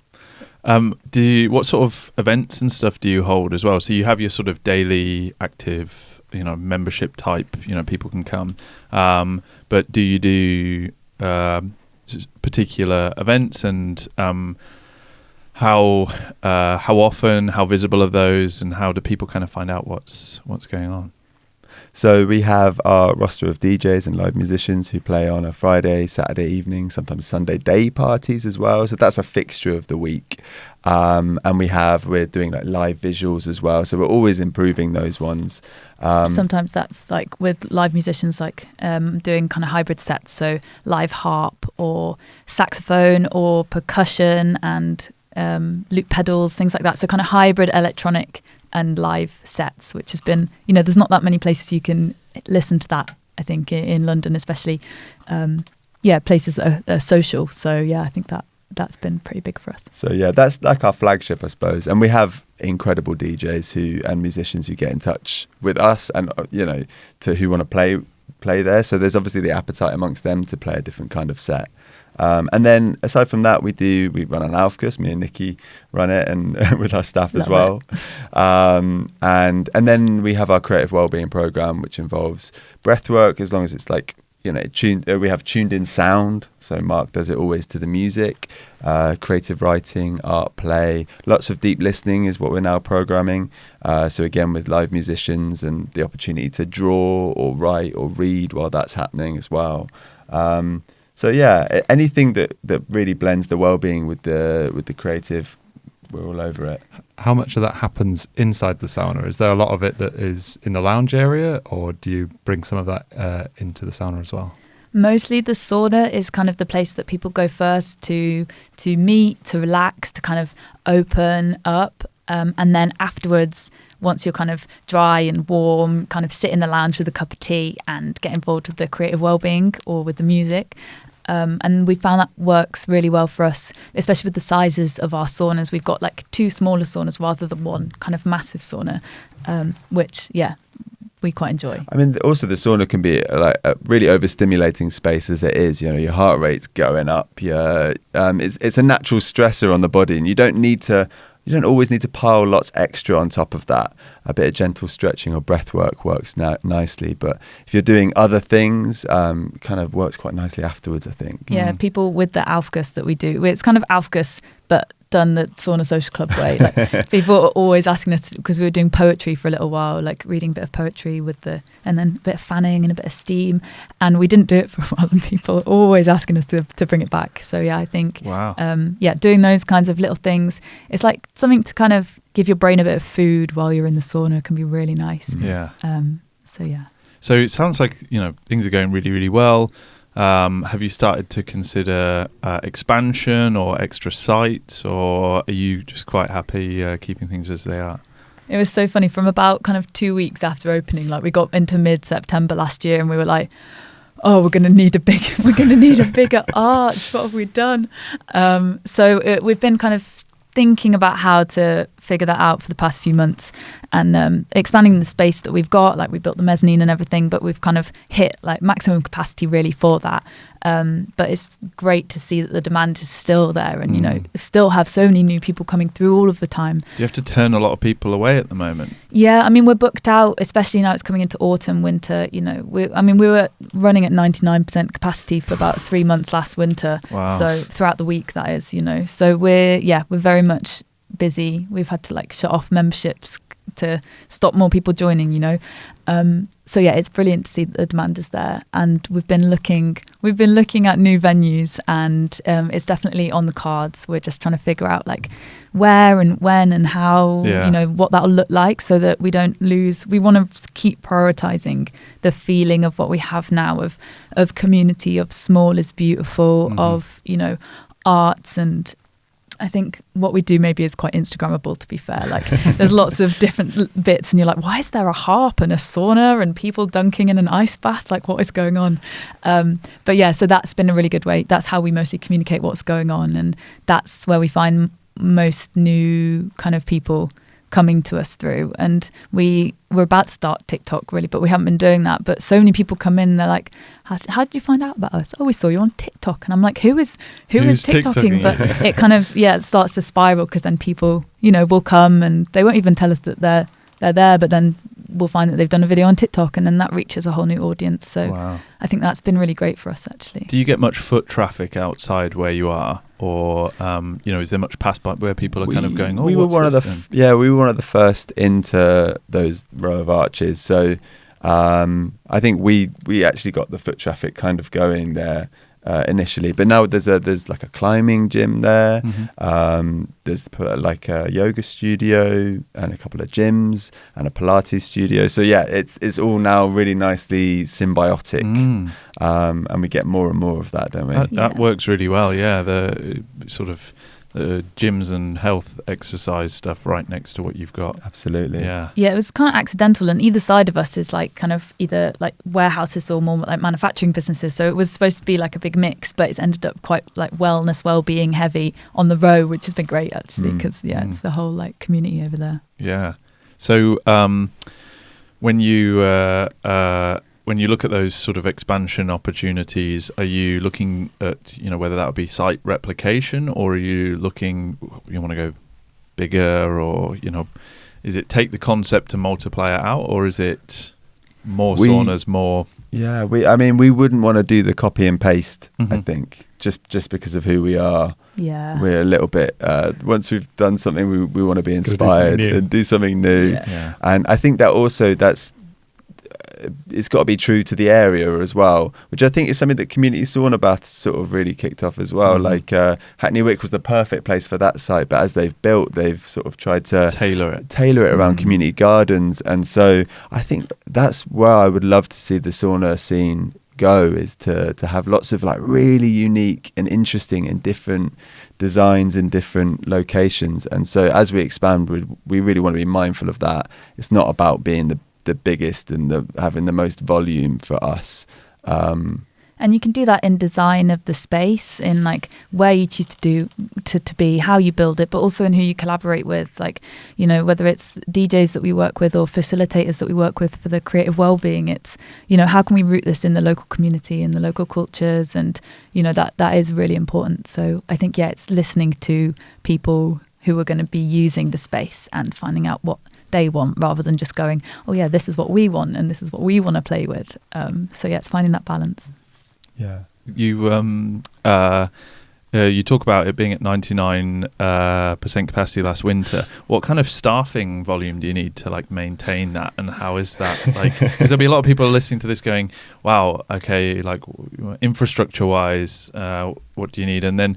What sort of events and stuff do you hold as well? So you have your sort of daily active, you know, membership type, you know, people can come. But do you do particular events, and how often, how visible are those, and how do people kind of find out what's going on? So we have our roster of DJs and live musicians who play on a Friday, Saturday evening, sometimes Sunday day parties as well. So that's a fixture of the week. And we're doing like live visuals as well. So we're always improving those ones. Sometimes that's like with live musicians, like doing kind of hybrid sets. So live harp or saxophone or percussion and loop pedals, things like that. So kind of hybrid electronic and live sets, which has been, you know, there's not that many places you can listen to that, I think, in London especially. Places that are social. So yeah, I think that's been pretty big for us. So yeah, that's like our flagship, I suppose. And we have incredible DJs and musicians who get in touch with us and, you know, who want to play there. So there's obviously the appetite amongst them to play a different kind of set. And then aside from that, we run an Aufguss, me and Nikki run it, and with our staff as well. And then we have our creative wellbeing program, which involves breathwork, as long as it's like, you know, we have tuned in sound. So Mark does it always to the music, creative writing, art, play, lots of deep listening is what we're now programming. So again, with live musicians and the opportunity to draw or write or read while that's happening as well. So yeah, anything that really blends the well-being with the creative, we're all over it. How much of that happens inside the sauna? Is there a lot of it that is in the lounge area, or do you bring some of that into the sauna as well? Mostly the sauna is kind of the place that people go first to meet, to relax, to kind of open up. And then afterwards, once you're kind of dry and warm, kind of sit in the lounge with a cup of tea and get involved with the creative well-being or with the music. And we found that works really well for us, especially with the sizes of our saunas. We've got like 2 smaller saunas rather than one kind of massive sauna, which, we quite enjoy. I mean, also the sauna can be like a really overstimulating space as it is. You know, your heart rate's going up. It's a natural stressor on the body, and you don't always need to pile lots extra on top of that. A bit of gentle stretching or breath work works nicely, but if you're doing other things, kind of works quite nicely afterwards, I think. Yeah, people with the Aufguss that we do, it's kind of Aufguss, but done the Sauna Social Club way. Like, people are always asking us, because we were doing poetry for a little while, like reading a bit of poetry and then a bit of fanning and a bit of steam, and we didn't do it for a while, and people are always asking us to bring it back. So yeah, I think doing those kinds of little things, it's like something to kind of give your brain a bit of food while you're in the sauna, can be really nice. So it sounds like things are going really, really well. Have you started to consider expansion or extra sites, or are you just quite happy keeping things as they are? It was so funny. From about kind of 2 weeks after opening, like we got into mid-September last year, and we were like, "Oh, we're going to need a bigger arch. What have we done?" We've been kind of thinking about how to figure that out for the past few months, and expanding the space that we've got. Like, we built the mezzanine and everything, but we've kind of hit like maximum capacity really for that. But it's great to see that the demand is still there, and still have so many new people coming through all of the time. Do you have to turn a lot of people away at the moment? Yeah, I mean, we're booked out, especially now it's coming into autumn, winter. We were running at 99% capacity for about 3 months last winter. Wow. So throughout the week, that is, So we're very much busy. We've had to like shut off memberships to stop more people joining, it's brilliant to see that the demand is there, and we've been looking at new venues, and it's definitely on the cards. We're just trying to figure out like where and when and how, what that'll look like, so that we don't lose. We want to keep prioritizing the feeling of what we have now of community, of small is beautiful, of arts. And I think what we do maybe is quite Instagrammable, to be fair. Like, there's lots of different bits, and you're like, why is there a harp and a sauna and people dunking in an ice bath? Like, what is going on? So that's been a really good way. That's how we mostly communicate what's going on, and that's where we find most new kind of people coming to us through. And we're about to start TikTok, really, but we haven't been doing that. But so many people come in, they're like, how did you find out about us? Oh, we saw you on TikTok. And I'm like, who is TikToking? But it kind of it starts to spiral, because then people will come and they won't even tell us that they're there, but then we'll find that they've done a video on TikTok, and then that reaches a whole new audience. So wow. I think that's been really great for us, actually. Do you get much foot traffic outside where you are, or is there much pass by where people are kind of going? Oh, we were one of the first into those row of arches. So I think we actually got the foot traffic kind of going there initially, but now there's like a climbing gym there. There's like a yoga studio and a couple of gyms and a Pilates studio. So yeah, it's all now really nicely symbiotic, and we get more and more of that, don't we? That works really well. Yeah, the sort of gyms and health exercise stuff right next to what you've got. Absolutely. Yeah, it was kind of accidental, and either side of us is like kind of either like warehouses or more like manufacturing businesses, so it was supposed to be like a big mix, but it's ended up quite like wellness, well-being heavy on the row, which has been great, actually, because it's the whole like community over there. Yeah. So when you look at those sort of expansion opportunities, are you looking at, whether that would be site replication, or are you looking, you want to go bigger, or, is it take the concept and multiply it out, or is it more saunas, more? Yeah, we wouldn't want to do the copy and paste, I think, just because of who we are. Yeah. We're a little bit, once we've done something, we want to be inspired and do something new. Yeah. And I think that also it's got to be true to the area as well, which I think is something that community sauna baths sort of really kicked off as well. Like Hackney Wick was the perfect place for that site, but as they've built, they've sort of tried to tailor it around community gardens. And so I think that's where I would love to see the sauna scene go, is to have lots of like really unique and interesting and different designs in different locations. And so as we expand, we really want to be mindful of that. It's not about being the biggest and having the most volume for us. And you can do that in design of the space, in like where you choose to be, how you build it, but also in who you collaborate with. Like, you know, whether it's DJs that we work with or facilitators that we work with for the creative well-being, it's, you know, how can we root this in the local community and the local cultures? And, you know, that is really important. So I think, yeah, it's listening to people who are going to be using the space and finding out what they want, rather than just going, oh yeah, this is what we want and this is what we want to play with. So yeah, it's finding that balance. Yeah. You talk about it being at 99% capacity last winter. What kind of staffing volume do you need to like maintain that, and how is that like? Because there'll be a lot of people listening to this going, "Wow, okay, like infrastructure wise, what do you need?" And then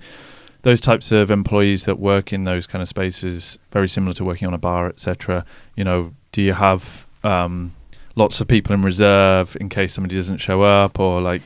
those types of employees that work in those kind of spaces, very similar to working on a bar, etc. You know, do you have lots of people in reserve in case somebody doesn't show up, or like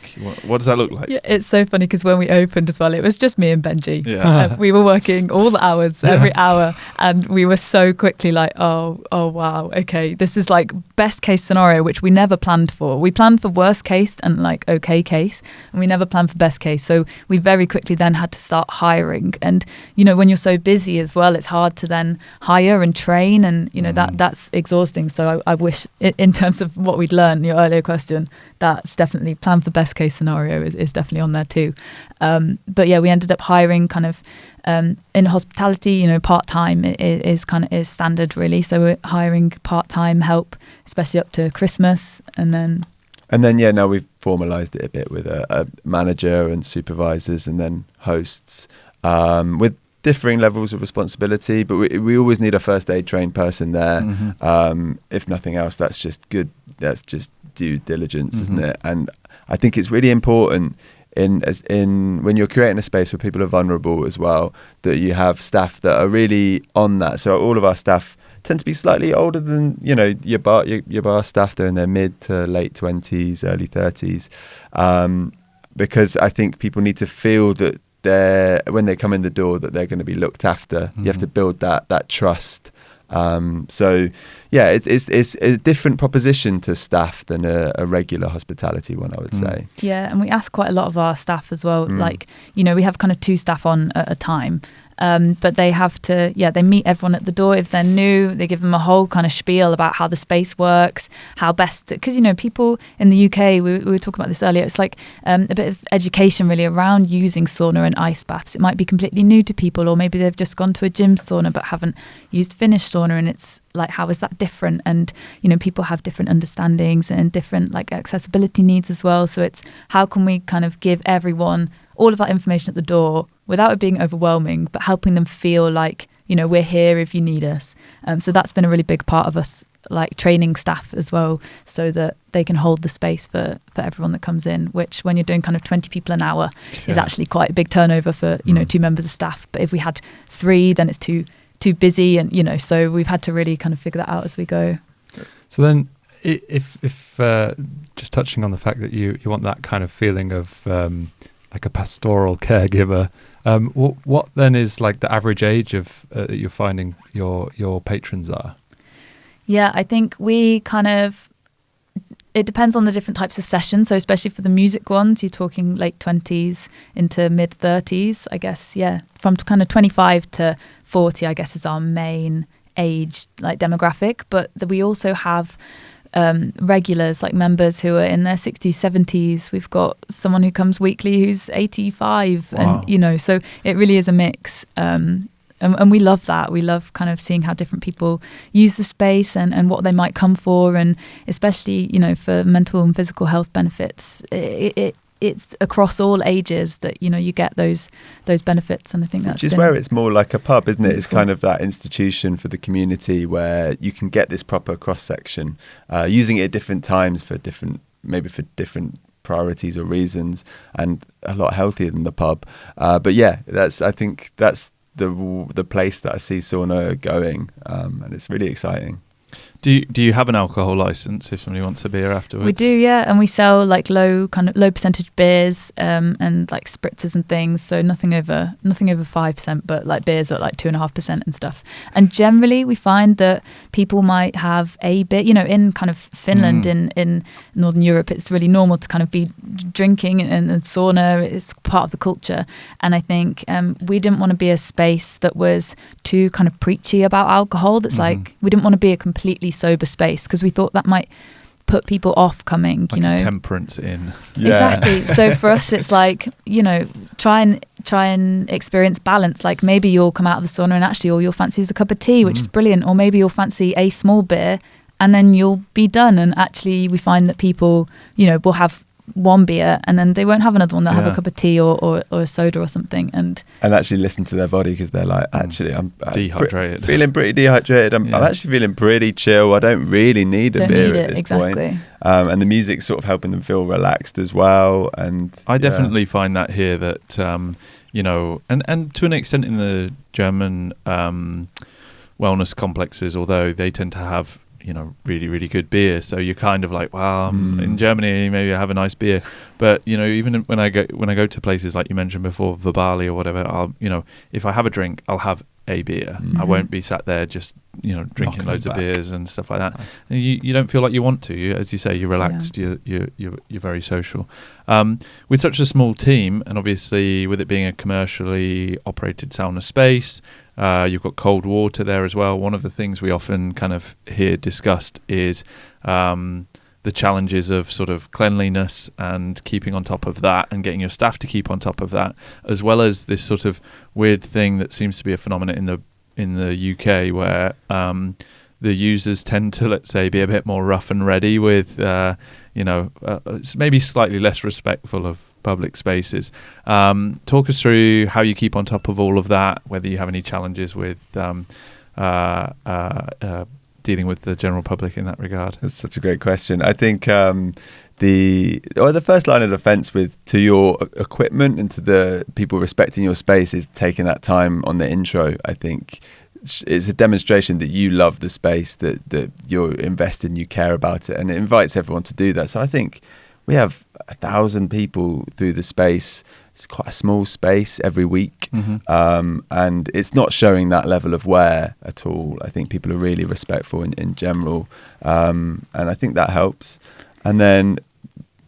what does that look like? Yeah, it's so funny because when we opened as well, it was just me and Benji. Yeah. We were working all the hours, every hour, and we were so quickly like, oh wow, okay, this is like best case scenario, which we never planned for. We planned for worst case and like okay case, and we never planned for best case. So we very quickly then had to start hiring, and you know, when you're so busy as well, it's hard to then hire and train, and you know that's exhausting. So I wish in terms of what we'd learned, your earlier question, that's definitely plan for best case scenario is definitely on there too. But yeah, we ended up hiring kind of in hospitality, you know, part-time is standard really. So we're hiring part-time help, especially up to Christmas, and then yeah, now we've formalized it a bit with a manager and supervisors and then hosts with differing levels of responsibility, but we always need a first aid trained person there. If nothing else, that's just good. That's just due diligence, isn't it? And I think it's really important in when you're creating a space where people are vulnerable as well, that you have staff that are really on that. So all of our staff tend to be slightly older than, you know, your bar staff. They're in their mid to late 20s, early 30s, because I think people need to feel that when they come in the door that they're going to be looked after. You have to build that trust. So yeah, it's a different proposition to staff than a regular hospitality one, I would say. Yeah, and we ask quite a lot of our staff as well. Like, you know, we have kind of 2 staff on at a time. But they have to, they meet everyone at the door. If they're new, they give them a whole kind of spiel about how the space works, how best, because, you know, people in the UK, we were talking about this earlier, it's like a bit of education really around using sauna and ice baths. It might be completely new to people, or maybe they've just gone to a gym sauna but haven't used Finnish sauna, and it's like, how is that different? And, you know, people have different understandings and different like accessibility needs as well. So it's how can we kind of give everyone all of that information at the door without it being overwhelming, but helping them feel like, you know, we're here if you need us. So that's been a really big part of us, like training staff as well, so that they can hold the space for everyone that comes in, which when you're doing kind of 20 people an hour is actually quite a big turnover for, you know, 2 members of staff. But if we had 3, then it's too busy, and, you know, so we've had to really kind of figure that out as we go. So then if just touching on the fact that you want that kind of feeling of like a pastoral caregiver, what then is like the average age of you're finding your patrons are? Yeah, I think we kind of, it depends on the different types of sessions. So especially for the music ones, you're talking late 20s into mid 30s, I guess. Yeah, from kind of 25 to 40, I guess, is our main age like demographic. But we also have regulars, like members who are in their 60s, 70s. We've got someone who comes weekly who's 85. Wow. And, you know, so it really is a mix. And we love that. We love kind of seeing how different people use the space and what they might come for. And especially, you know, for mental and physical health benefits, it it's across all ages that you get those benefits, and I think that's which is where it's more like a pub, isn't it? It's kind of that institution for the community where you can get this proper cross section, using it at different times for different priorities or reasons, and a lot healthier than the pub. But yeah, I think that's the place that I see sauna going, and it's really exciting. Do you have an alcohol license if somebody wants a beer afterwards? We do, yeah, and we sell like low percentage beers, and like spritzers and things. So nothing over 5%, but like beers at like 2.5% and stuff. And generally, we find that people might have a beer. In kind of Finland, in Northern Europe, it's really normal to kind of be drinking, and sauna is part of the culture. And I think we didn't want to be a space that was too kind of preachy about alcohol. That's like, we didn't want to be a completely sober space, because we thought that might put people off coming, like temperance in. Yeah. Exactly. So for us, it's like, try and experience balance. Like maybe you'll come out of the sauna and actually all you'll fancy is a cup of tea, which is brilliant. Or maybe you'll fancy a small beer and then you'll be done. And actually we find that people, will have one beer and then they won't have another one. They'll have a cup of tea or a soda or something, and actually listen to their body, because they're like, actually I'm dehydrated, feeling pretty dehydrated. I'm actually feeling pretty chill. I don't really need a beer at this point. And the music's sort of helping them feel relaxed as well. And I definitely find that here, that and to an extent in the German wellness complexes, although they tend to have really, really good beer. So you're kind of like, well, in Germany, maybe I have a nice beer. But, even when I go to places like you mentioned before, Verbali or whatever, I'll, if I have a drink, I'll have a beer. I won't be sat there just, drinking loads of beers and stuff like that. And you don't feel like you want to. As you say, you're relaxed. Yeah. You're very social. With such a small team, and obviously with it being a commercially operated sauna space, you've got cold water there as well. One of the things we often kind of hear discussed is the challenges of sort of cleanliness and keeping on top of that, and getting your staff to keep on top of that, as well as this sort of weird thing that seems to be a phenomenon in the UK, where the users tend to, let's say, be a bit more rough and ready with, maybe slightly less respectful of public spaces. Talk us through how you keep on top of all of that, whether you have any challenges with dealing with the general public in that regard. That's such a great question. I think the first line of defense to your equipment and to the people respecting your space is taking that time on the intro. I think it's a demonstration that you love the space, that you're invested, you care about it, and it invites everyone to do that. So I think we have 1,000 people through the space. It's quite a small space every week, and it's not showing that level of wear at all. I think people are really respectful in general, and I think that helps. And then,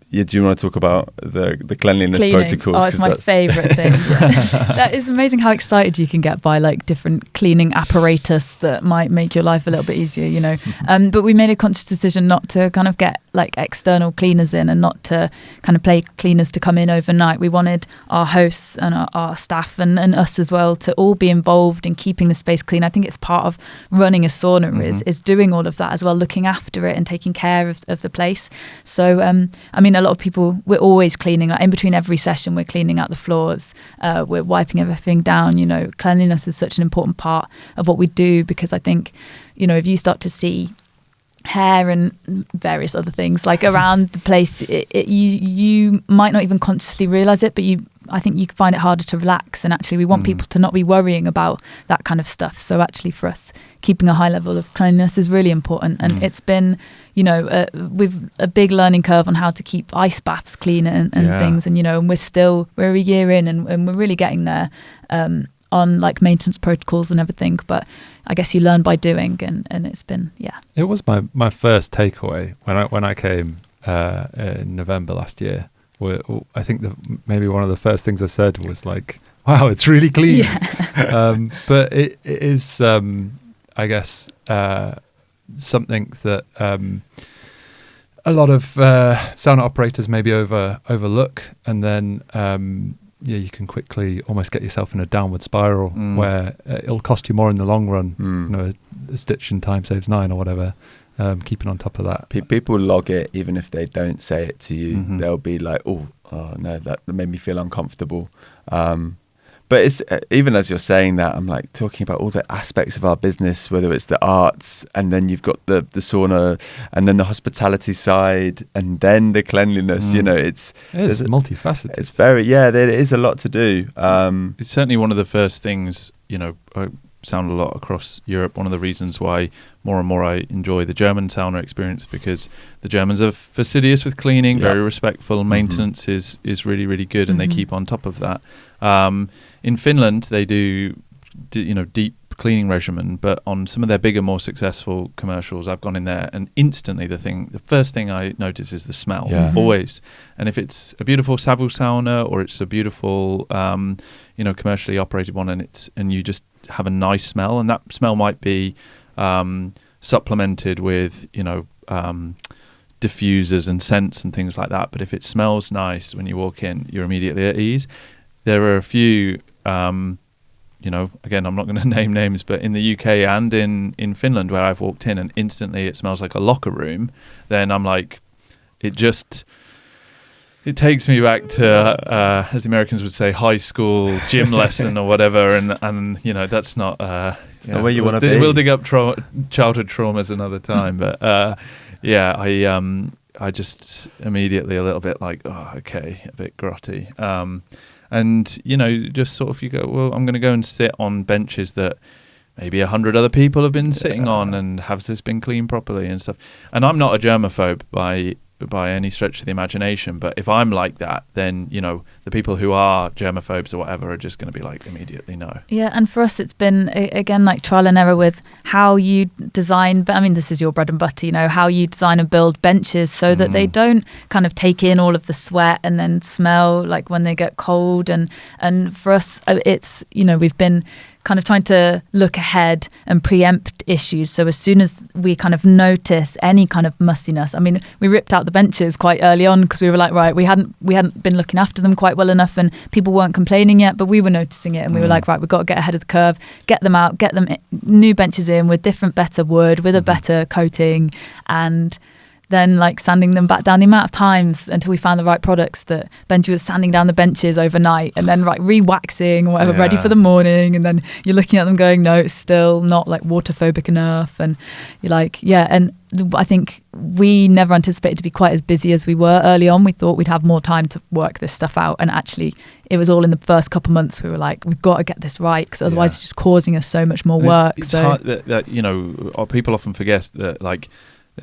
do you want to talk about the cleanliness protocols? Oh, it's my favourite thing. That is amazing how excited you can get by like different cleaning apparatus that might make your life a little bit easier, But we made a conscious decision not to kind of get like external cleaners in, and not to kind of pay cleaners to come in overnight. We wanted our hosts and our staff and us as well to all be involved in keeping the space clean. I think it's part of running a sauna is doing all of that as well, looking after it and taking care of the place. So, a lot of people, we're always cleaning. Like in between every session, we're cleaning out the floors. We're wiping everything down. Cleanliness is such an important part of what we do, because I think, if you start to see hair and various other things like around the place, you might not even consciously realize it, but I think you find it harder to relax. And actually we want people to not be worrying about that kind of stuff. So actually for us, keeping a high level of cleanliness is really important. And it's been, with a big learning curve on how to keep ice baths clean and things. And, and we're a year in and we're really getting there on like maintenance protocols and everything. But I guess you learn by doing, and it's been, It was my first takeaway when I came in November last year. I think maybe one of the first things I said was like, wow, it's really clean. But it is, I guess, something that a lot of sauna operators maybe overlook, and then you can quickly almost get yourself in a downward spiral where it'll cost you more in the long run. A stitch in time saves 9 or whatever. keeping on top of that. People log it even if they don't say it to you. Mm-hmm. They'll be like, oh no, that made me feel uncomfortable. But it's even as you're saying that, I'm like talking about all the aspects of our business, whether it's the arts, and then you've got the sauna, and then the hospitality side, and then the cleanliness. You know, it's multifaceted. It's there is a lot to do. It's certainly one of the first things, you know, I sound a lot across Europe. One of the reasons why more and more I enjoy the German sauna experience, because the Germans are fastidious with cleaning, very respectful. Maintenance is really, really good, and they keep on top of that. In Finland, they do you know, deep cleaning regimen, but on some of their bigger, more successful commercials, I've gone in there and instantly the first thing I notice is the smell, always. And if it's a beautiful Savu sauna or it's a beautiful, you know, commercially operated one, and you just have a nice smell, and that smell might be supplemented with, you know, diffusers and scents and things like that. But if it smells nice when you walk in, you're immediately at ease. There are a few, you know, again, I'm not going to name names, but in the UK and in Finland, where I've walked in and instantly it smells like a locker room, then I'm like, it takes me back to, as the Americans would say, high school gym lesson or whatever, and you know, that's not it's not where you want to be. We'll dig up childhood traumas another time, but I just immediately a little bit like, oh, okay, a bit grotty. And, you know, just sort of you go, well, I'm going to go and sit on benches that maybe 100 other people have been sitting on, and has this been cleaned properly and stuff. And I'm not a germaphobe by any stretch of the imagination, but if I'm like that, then, you know, the people who are germaphobes or whatever are just going to be like, immediately no. Yeah, and for us it's been again like trial and error with how you design, but I mean, this is your bread and butter, you know, how you design and build benches so that they don't kind of take in all of the sweat and then smell like when they get cold, and for us it's, you know, we've been kind of trying to look ahead and preempt issues. So as soon as we kind of notice any kind of mustiness, I mean, we ripped out the benches quite early on because we were like, right, we hadn't been looking after them quite well enough, and people weren't complaining yet, but we were noticing it, and we were like, right, we've got to get ahead of the curve, get them out, get them new benches in with different, better wood, with a better coating, and then like sanding them back down the amount of times until we found the right products that Benji was sanding down the benches overnight and then like re-waxing or whatever, ready for the morning, and then you're looking at them going, no, it's still not like water-phobic enough, and you're like, yeah. And I think we never anticipated to be quite as busy as we were early on. We thought we'd have more time to work this stuff out, and actually it was all in the first couple of months. We were like, we've got to get this right, because otherwise it's just causing us so much more work. It's hard that, you know, people often forget that, like,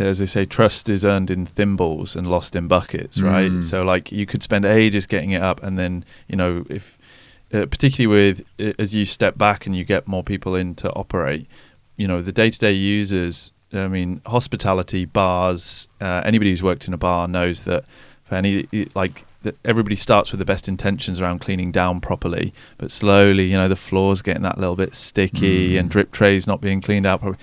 as they say, trust is earned in thimbles and lost in buckets, right? So like you could spend ages getting it up, and then, you know, if particularly with as you step back and you get more people in to operate, you know, the day-to-day users, I mean, hospitality, bars, anybody who's worked in a bar knows that for any, like, that everybody starts with the best intentions around cleaning down properly, but slowly, you know, the floor's getting that little bit sticky, and drip trays not being cleaned out properly,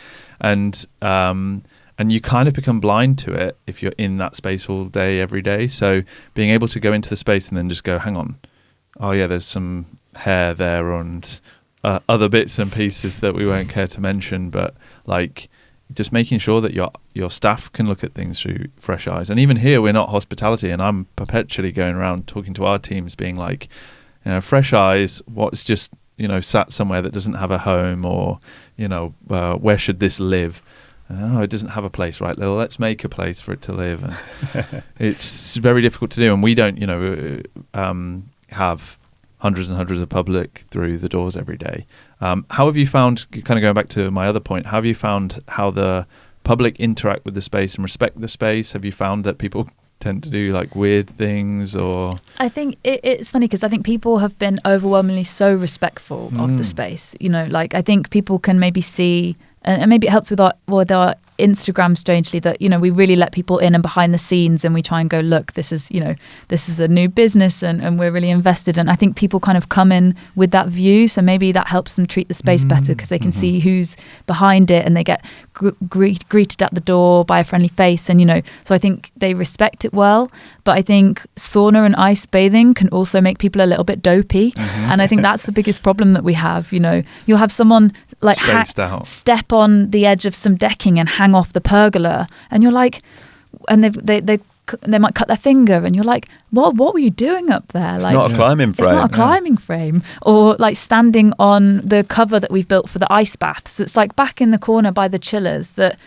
and you kind of become blind to it if you're in that space all day, every day. So being able to go into the space and then just go, hang on, oh yeah, there's some hair there, and other bits and pieces that we won't care to mention, but like just making sure that your staff can look at things through fresh eyes. And even here, we're not hospitality, and I'm perpetually going around talking to our teams being like, you know, fresh eyes, what's just, you know, sat somewhere that doesn't have a home, or, you know, where should this live? Oh, it doesn't have a place, right? Well, let's make a place for it to live. And it's very difficult to do, and we don't, you know, have hundreds and hundreds of public through the doors every day. How have you found, kind of going back to my other point, how have you found how the public interact with the space and respect the space? Have you found that people tend to do like weird things, or? I think it's funny because I think people have been overwhelmingly so respectful of the space. You know, like I think people can maybe see, and maybe it helps with our Instagram, strangely, that, you know, we really let people in and behind the scenes, and we try and go, look, this is, you know, this is a new business, and we're really invested. And I think people kind of come in with that view, so maybe that helps them treat the space better, because they can see who's behind it, and they get greeted at the door by a friendly face, and, you know, so I think they respect it well. But I think sauna and ice bathing can also make people a little bit dopey, and I think that's the biggest problem that we have. You know, you'll have someone like spaced out. step on the edge of some decking and hang off the pergola, and you're like, and they might cut their finger, and you're like, what were you doing up there? It's like, not a climbing frame. It's not a climbing frame. Or like standing on the cover that we've built for the ice baths. It's like back in the corner by the chillers that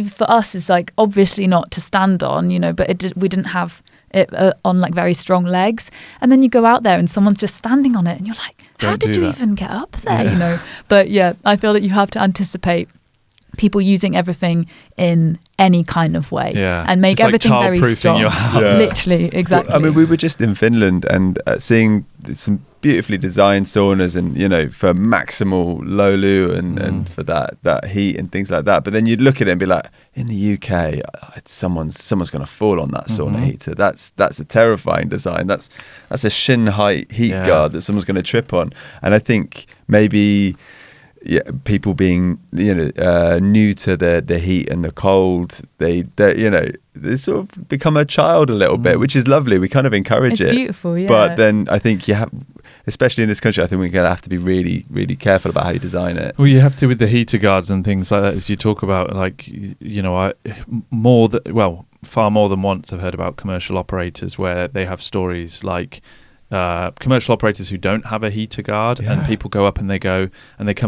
for us is like obviously not to stand on, you know, but we didn't have it on like very strong legs. And then you go out there and someone's just standing on it, and you're like, how did you even get up there? You know. But yeah, I feel that you have to anticipate people using everything in any kind of way and make everything very strong. Your house. Literally, exactly. Well, I mean, we were just in Finland and seeing some beautifully designed saunas, and you know, for maximal low loo and for that heat and things like that. But then you'd look at it and be like, in the UK, someone's going to fall on that sauna heater. That's a terrifying design. That's a shin height heat guard that someone's going to trip on. And I think maybe. Yeah, people being new to the heat and the cold, they sort of become a child a little bit, which is lovely. We kind of encourage it. It's beautiful, yeah. But then I think you have, especially in this country, I think we're going to have to be really, really careful about how you design it. Well, you have to with the heater guards and things like that, as you talk about, like, you know, far more than once I've heard about commercial operators where they have stories like commercial operators who don't have a heater guard, and people go up and they come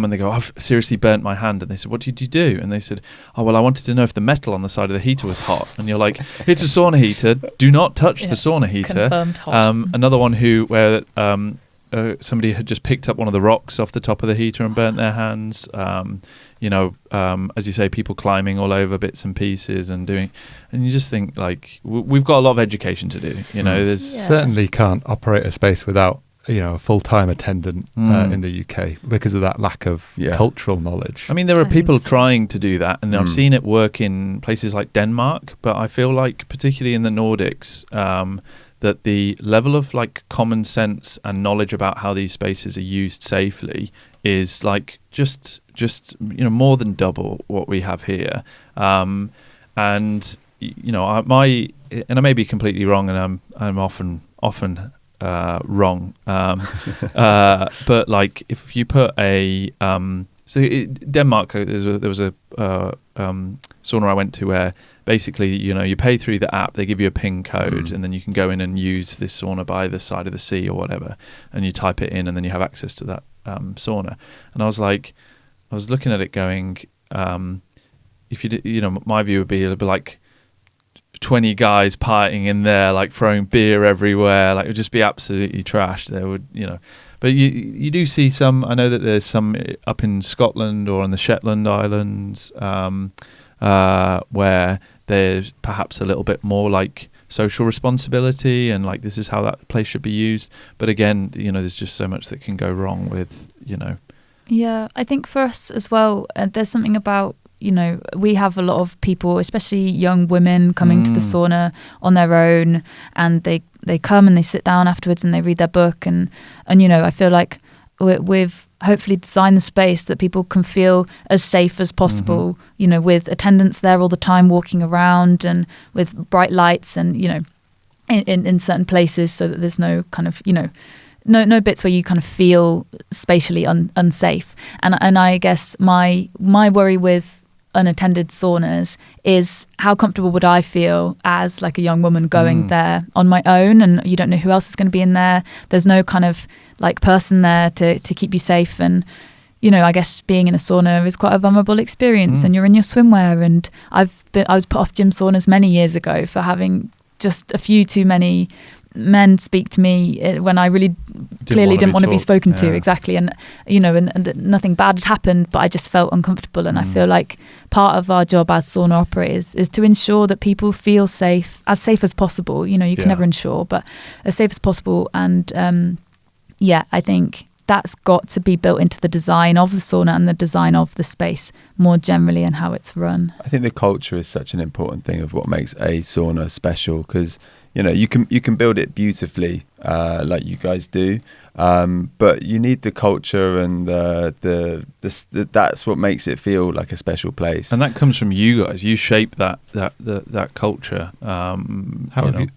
and they go, I've seriously burnt my hand. And they said, what did you do? And they said, oh, well, I wanted to know if the metal on the side of the heater was hot. And you're like, it's a sauna heater. Do not touch the sauna heater. Confirmed hot. Another one where somebody had just picked up one of the rocks off the top of the heater and burnt their hands. As you say, people climbing all over bits and pieces and you just think like we've got a lot of education to do. You know, certainly can't operate a space without a full-time attendant in the UK because of that lack of cultural knowledge. I mean, there are people trying to do that, and I've seen it work in places like Denmark, but I feel like particularly in the Nordics, that the level of like common sense and knowledge about how these spaces are used safely is like just more than double what we have here. And I may be completely wrong, and I'm often wrong. But like if you put Denmark, there was a sauna I went to where basically, you pay through the app, they give you a PIN code, and then you can go in and use this sauna by the side of the sea or whatever, and you type it in, and then you have access to that sauna. And I was looking at it going, if you did, my view would be, it'd be like 20 guys partying in there, like throwing beer everywhere, like it would just be absolutely trashed. There would, but you do see some. I know that there's some up in Scotland or on the Shetland Islands where there's perhaps a little bit more like social responsibility and like this is how that place should be used. But again, there's just so much that can go wrong with, Yeah, I think for us as well, there's something about, we have a lot of people, especially young women, coming to the sauna on their own, and they come and they sit down afterwards and they read their book, and I feel like we've hopefully designed the space that people can feel as safe as possible, with attendants there all the time walking around and with bright lights and, in certain places, so that there's no kind of, no bits where you kind of feel spatially unsafe. And I guess my worry with unattended saunas is how comfortable would I feel as like a young woman going there on my own, and you don't know who else is going to be in there. There's no kind of like person there to keep you safe, and I guess being in a sauna is quite a vulnerable experience, and you're in your swimwear, and I was put off gym saunas many years ago for having just a few too many men speak to me when I really clearly didn't want to be spoken to. Exactly. And and nothing bad had happened, but I just felt uncomfortable. And I feel like part of our job as sauna operators is to ensure that people feel safe as possible. You can never ensure, but as safe as possible. And I think that's got to be built into the design of the sauna and the design of the space more generally and how it's run. I think the culture is such an important thing of what makes a sauna special, because you can build it beautifully like you guys do, but you need the culture and that's what makes it feel like a special place. And that comes from you guys. You shape that culture. How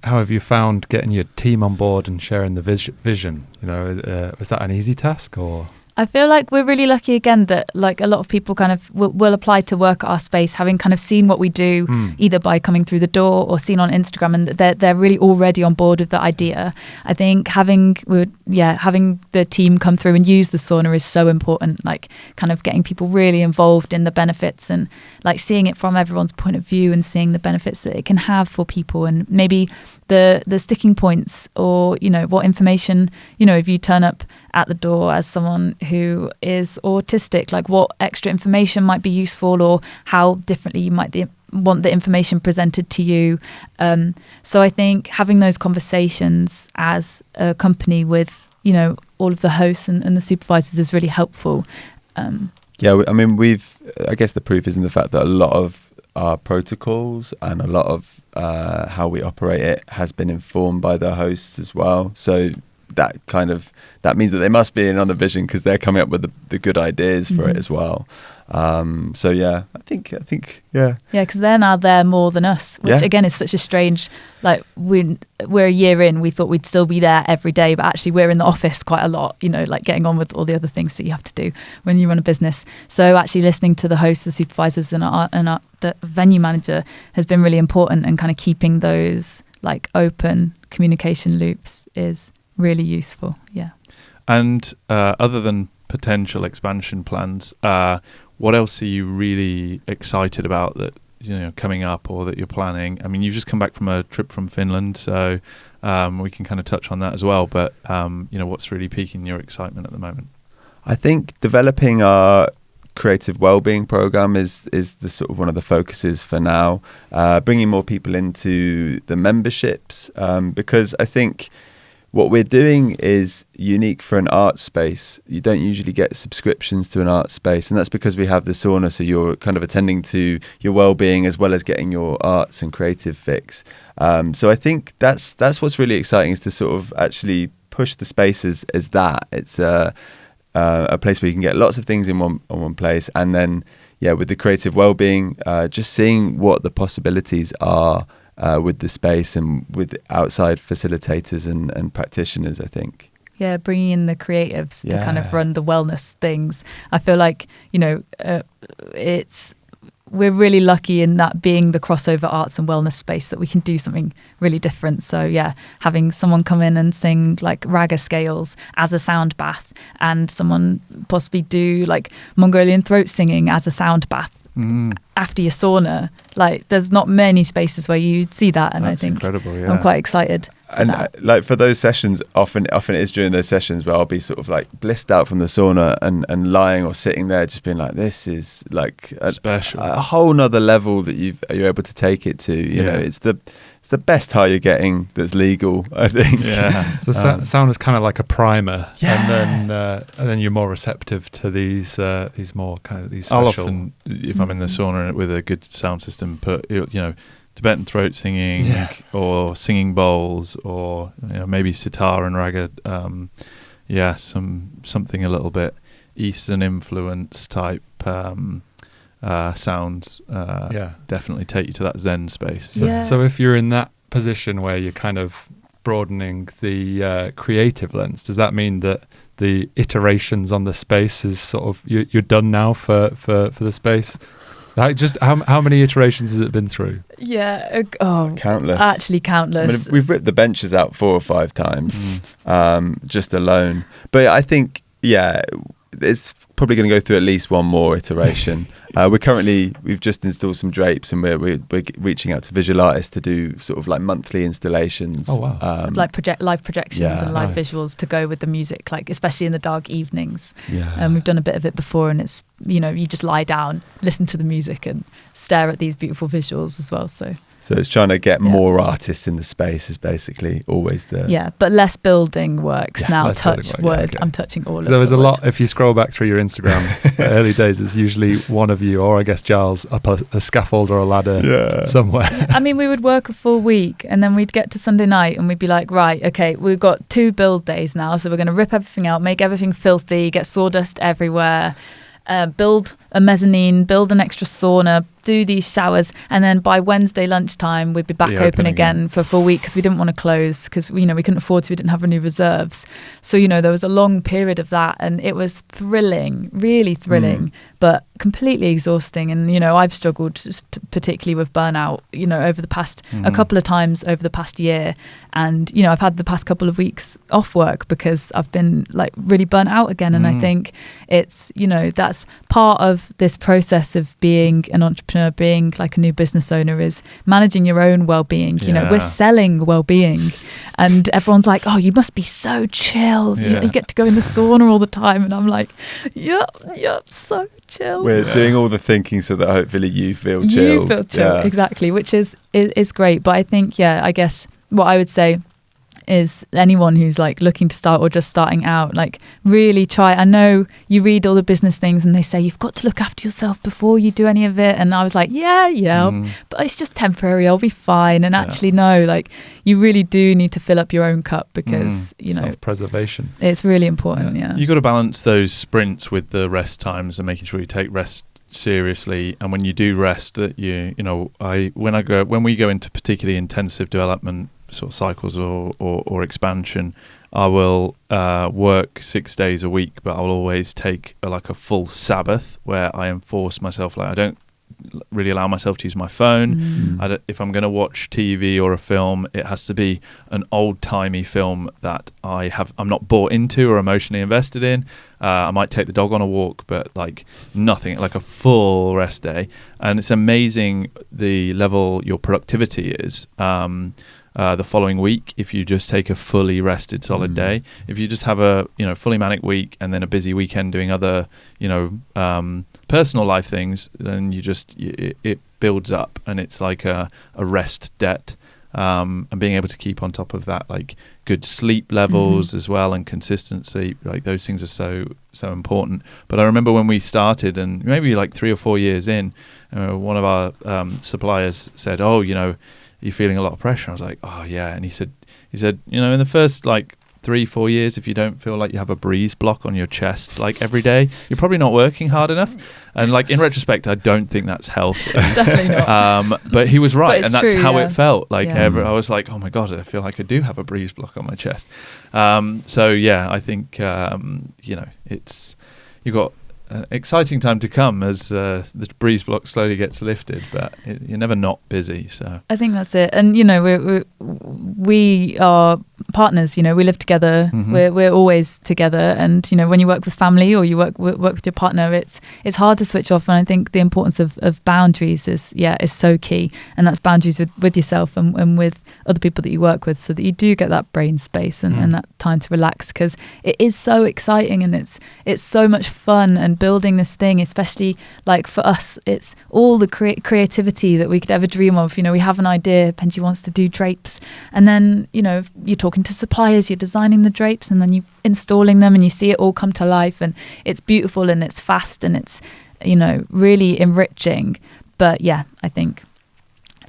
have you found getting your team on board and sharing the vision? Was that an easy task or? I feel like we're really lucky again that like a lot of people kind of will apply to work at our space, having kind of seen what we do either by coming through the door or seen on Instagram, and they're really already on board with the idea. I think having the team come through and use the sauna is so important, like kind of getting people really involved in the benefits and like seeing it from everyone's point of view and seeing the benefits that it can have for people, and maybe the sticking points, or you know, what information, you know, if you turn up at the door as someone who is autistic, like what extra information might be useful, or how differently you might want the information presented to you. So I think having those conversations as a company with, you know, all of the hosts and the supervisors is really helpful. Yeah, I mean, I guess the proof is in the fact that a lot of our protocols and a lot of how we operate it has been informed by the hosts as well. So that means that they must be in on the vision, because they're coming up with the good ideas for it as well. So yeah, I think because they're now there more than us, which again is such a strange, like we're a year in, we thought we'd still be there every day, but actually we're in the office quite a lot, you know, like getting on with all the other things that you have to do when you run a business. So actually listening to the hosts, the supervisors and the venue manager has been really important, and kind of keeping those like open communication loops is really useful. And other than potential expansion plans, what else are you really excited about that, you know, coming up or that you're planning? I mean, you've just come back from a trip from Finland, so we can kind of touch on that as well. But you know, what's really piquing your excitement at the moment? I think developing our creative wellbeing program is the sort of one of the focuses for now. Bringing more people into the memberships, because I think what we're doing is unique for an art space. You don't usually get subscriptions to an art space, and that's because we have the sauna, so you're kind of attending to your well-being as well as getting your arts and creative fix. So I think that's what's really exciting, is to sort of actually push the spaces as that. It's a place where you can get lots of things in one place, and then with the creative well-being, just seeing what the possibilities are with the space and with outside facilitators and practitioners, I think. Yeah, bringing in the creatives to kind of run the wellness things. I feel like, you know, we're really lucky in that being the crossover arts and wellness space, that we can do something really different. So yeah, having someone come in and sing like raga scales as a sound bath, and someone possibly do like Mongolian throat singing as a sound bath after your sauna. Like there's not many spaces where you'd see that, and that's I think incredible. I'm quite excited. And like for those sessions, often it is during those sessions where I'll be sort of like blissed out from the sauna and lying or sitting there just being like, this is like special, a whole nother level that you're able to take it to. You know, it's the best high you're getting that's legal, I think. Yeah. So sauna's kind of like a primer, and then you're more receptive to these more kind of these special. I'll often, if I'm in the sauna with a good sound system, put, you know, Tibetan throat singing or singing bowls, or you know, maybe sitar and raga. Something a little bit Eastern influence type sounds. Definitely take you to that Zen space. So if you're in that position where you're kind of broadening the creative lens, does that mean that the iterations on the space is sort of you're done now for the space? Like just how many iterations has it been through? Yeah, countless. Actually, countless. I mean, we've ripped the benches out 4 or 5 times, just alone. But I think, it's probably going to go through at least one more iteration. We've just installed some drapes, and we're reaching out to visual artists to do sort of like monthly installations. Oh wow! Like live projections and live visuals to go with the music, like especially in the dark evenings. Yeah. We've done a bit of it before, and it's, you know, you just lie down, listen to the music, and stare at these beautiful visuals as well. So it's trying to get more artists in the space is basically always the... Yeah, but less building works now. Touch wood. Exactly. I'm touching all of it. There was a lot, if you scroll back through your Instagram, early days, it's usually one of you, or I guess Giles, up a scaffold or a ladder somewhere. I mean, we would work a full week, and then we'd get to Sunday night and we'd be like, right, okay, we've got 2 build days now, so we're going to rip everything out, make everything filthy, get sawdust everywhere, build a mezzanine, build an extra sauna, do these showers, and then by Wednesday lunchtime we'd be back open again for a full week, because we didn't want to close, because we couldn't afford to, we didn't have any reserves. So there was a long period of that, and it was thrilling, really thrilling, but completely exhausting. And I've struggled particularly with burnout over the past a couple of times over the past year, and I've had the past couple of weeks off work because I've been like really burnt out again. And I think it's that's part of this process of being an entrepreneur, being like a new business owner, is managing your own well-being. We're selling well-being, and everyone's like, oh, you must be so chill, you get to go in the sauna all the time, and I'm like, yep, so chill. We're doing all the thinking so that hopefully you feel chill. You feel chill, exactly, which is great. But I think, I guess what I would say is anyone who's like looking to start or just starting out, like really try. I know you read all the business things and they say you've got to look after yourself before you do any of it, and I was like but it's just temporary, I'll be fine. And actually no, like you really do need to fill up your own cup, because self-preservation, it's really important. You got to balance those sprints with the rest times and making sure you take rest seriously. And when you do rest, that when we go into particularly intensive development sort of cycles or expansion, I will work 6 days a week, but I'll always take a full Sabbath where I enforce myself. Like I don't really allow myself to use my phone. If I'm going to watch TV or a film, it has to be an old-timey film that I'm not bought into or emotionally invested in. I might take the dog on a walk, but like nothing, like a full rest day. And it's amazing the level your productivity is the following week if you just take a fully rested solid day. If you just have a fully manic week and then a busy weekend doing other personal life things, then it builds up, and it's like a rest debt. And being able to keep on top of that, like good sleep levels as well, and consistent sleep, like those things are so important. But I remember when we started, and maybe like 3 or 4 years in, one of our suppliers said, oh, you're feeling a lot of pressure. I was like, oh yeah. And he said, in the first like 3-4 years, if you don't feel like you have a breeze block on your chest like every day, you're probably not working hard enough. And like in retrospect, I don't think that's healthy. Definitely not. But he was right, and that's true, how it felt. Like I was like, oh my god, I feel like I do have a breeze block on my chest. So yeah, I think it's you've got an exciting time to come as the breeze block slowly gets lifted, but you're never not busy. So I think that's it. And we are partners. We live together. We're always together. And when you work with family or you work with your partner, it's hard to switch off. And I think the importance of boundaries is so key. And that's boundaries with yourself and with other people that you work with, so that you do get that brain space and that time to relax, because it is so exciting and it's so much fun. And building this thing, especially like for us, it's all the creativity that we could ever dream of. We have an idea, Benji wants to do drapes, and then you're talking to suppliers, you're designing the drapes, and then you installing them, and you see it all come to life, and it's beautiful and it's fast and it's really enriching. But I think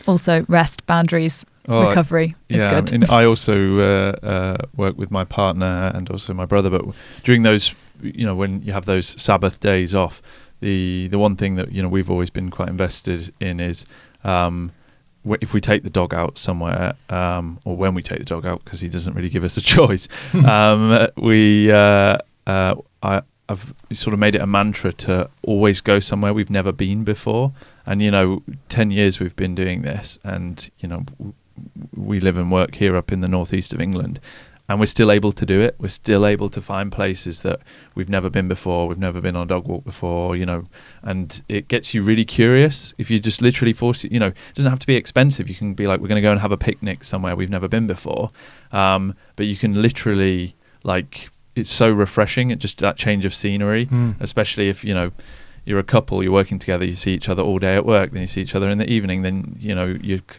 also rest, boundaries, recovery is good. And I also work with my partner and also my brother, but during those when you have those Sabbath days off, the one thing that we've always been quite invested in is if we take the dog out somewhere, or when we take the dog out, because he doesn't really give us a choice, I've sort of made it a mantra to always go somewhere we've never been before. And 10 years we've been doing this, and we live and work here up in the northeast of England, and we're still able to do it. We're still able to find places that we've never been before. We've never been on a dog walk before, and it gets you really curious. If you just literally force it, it doesn't have to be expensive. You can be like, we're going to go and have a picnic somewhere we've never been before. But you can literally, like, it's so refreshing. Just that change of scenery, especially if, you're a couple, you're working together, you see each other all day at work, then you see each other in the evening, then you're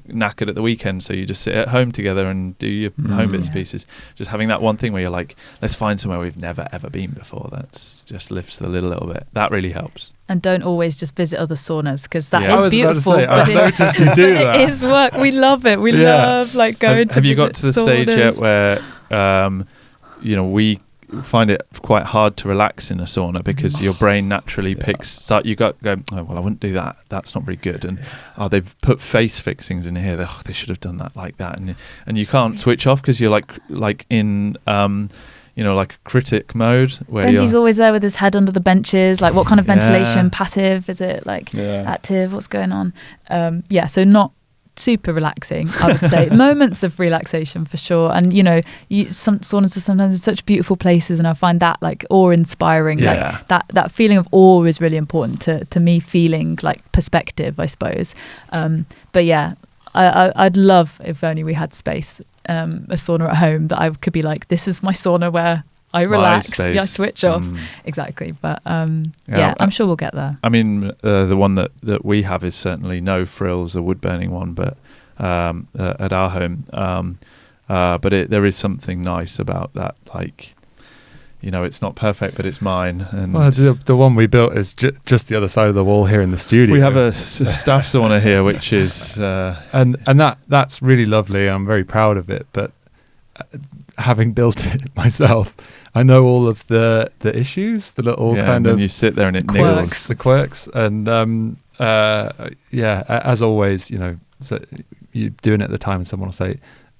knackered at the weekend, so you just sit at home together and do your home bits and pieces. Just having that one thing where you're like, let's find somewhere we've never ever been before, that's just lifts the lid a little bit. That really helps. And don't always just visit other saunas, because that is beautiful. I've noticed you do that. It is work. We love it. We love like going to Have you got to the saunas. stage yet where find it quite hard to relax in a sauna because your brain naturally you go, oh well, I wouldn't do that, that's not very good, and they've put face fixings in here, they should have done that like that, and you can't switch off because you're like in like a critic mode where Benji's always there with his head under the benches, like what kind of ventilation, passive, is it like active, what's going on? So not super relaxing, I would say. Moments of relaxation for sure, and some saunas are sometimes such beautiful places, and I find that like awe-inspiring. Like that feeling of awe is really important to me, feeling like perspective, I suppose. But yeah, I'd love if only we had space, a sauna at home that I could be like, this is my sauna where I relax, I switch off. Exactly. But I'm sure we'll get there. I mean, the one that we have is certainly no frills, a wood burning one, but at our home. But there is something nice about that, like, it's not perfect, but it's mine. And the one we built is just the other side of the wall here in the studio. We have a staff sauna here, which is and that's really lovely. I'm very proud of it. But having built it myself, I know all of the issues, the little kind of, you sit there and it quirks, the quirks, and as always, so you're doing it at the time, and someone will say,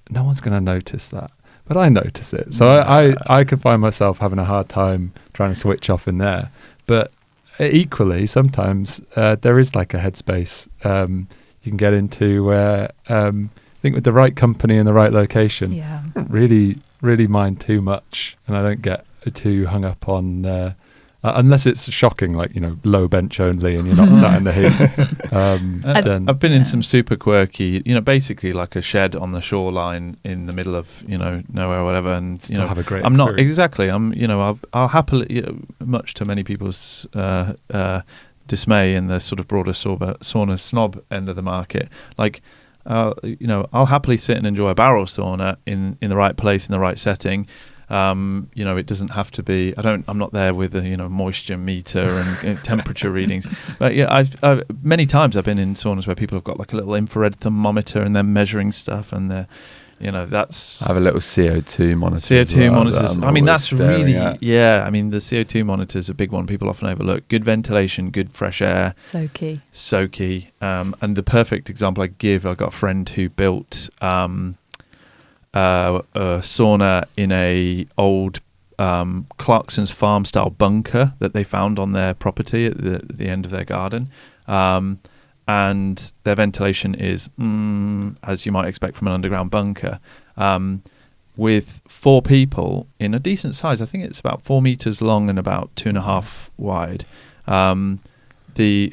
no one's going to notice that. But I notice it. So I can find myself having a hard time trying to switch off in there. But equally, sometimes there is like a headspace you can get into where I think with the right company and the right location, really, really mind too much. And I don't get too hung up on, unless it's shocking, like, low bench only and you're not sat in the heat. Then I've been in some super quirky, basically like a shed on the shoreline in the middle of, nowhere or whatever. And, still have a great I'm experience. not exactly, I'll happily, much to many people's dismay in the sort of broader sauna snob end of the market, like, I'll happily sit and enjoy a barrel sauna in the right place, in the right setting. It doesn't have to be. I'm not there with a moisture meter and temperature readings. But I've many times I've been in saunas where people have got like a little infrared thermometer and they're measuring stuff, and they're, that's. I have a little CO2 monitor. CO2 monitors. I mean, that's really I mean, the CO2 monitor is a big one people often overlook. Good ventilation, good fresh air. So key. And the perfect example I got a friend who built a sauna in a old Clarkson's farm style bunker that they found on their property at the end of their garden, and their ventilation is as you might expect from an underground bunker, with 4 people in a decent size. I think it's about 4 meters long and about 2.5 wide.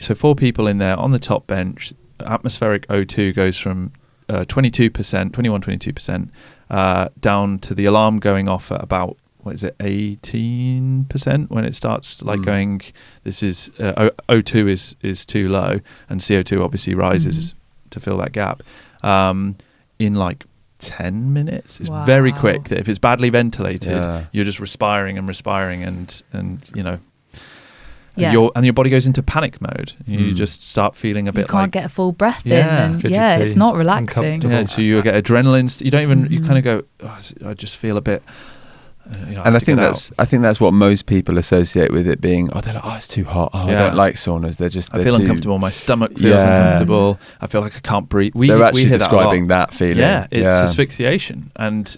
So 4 people in there on the top bench. Atmospheric O2 goes from 22% down to the alarm going off at about 18% when it starts going, this is O2 is too low, and CO2 obviously rises to fill that gap in like 10 minutes. It's very quick. If it's badly ventilated, you're just respiring and your body goes into panic mode. You just start feeling a bit like... You can't get a full breath in. And it's not relaxing. So you get adrenaline. You don't even... You kind of go, I just feel a bit... and I think that's what most people associate with it being, they're like, it's too hot. I don't like saunas. I feel uncomfortable. My stomach feels uncomfortable. I feel like I can't breathe. They're actually describing that feeling. Yeah, it's asphyxiation. And,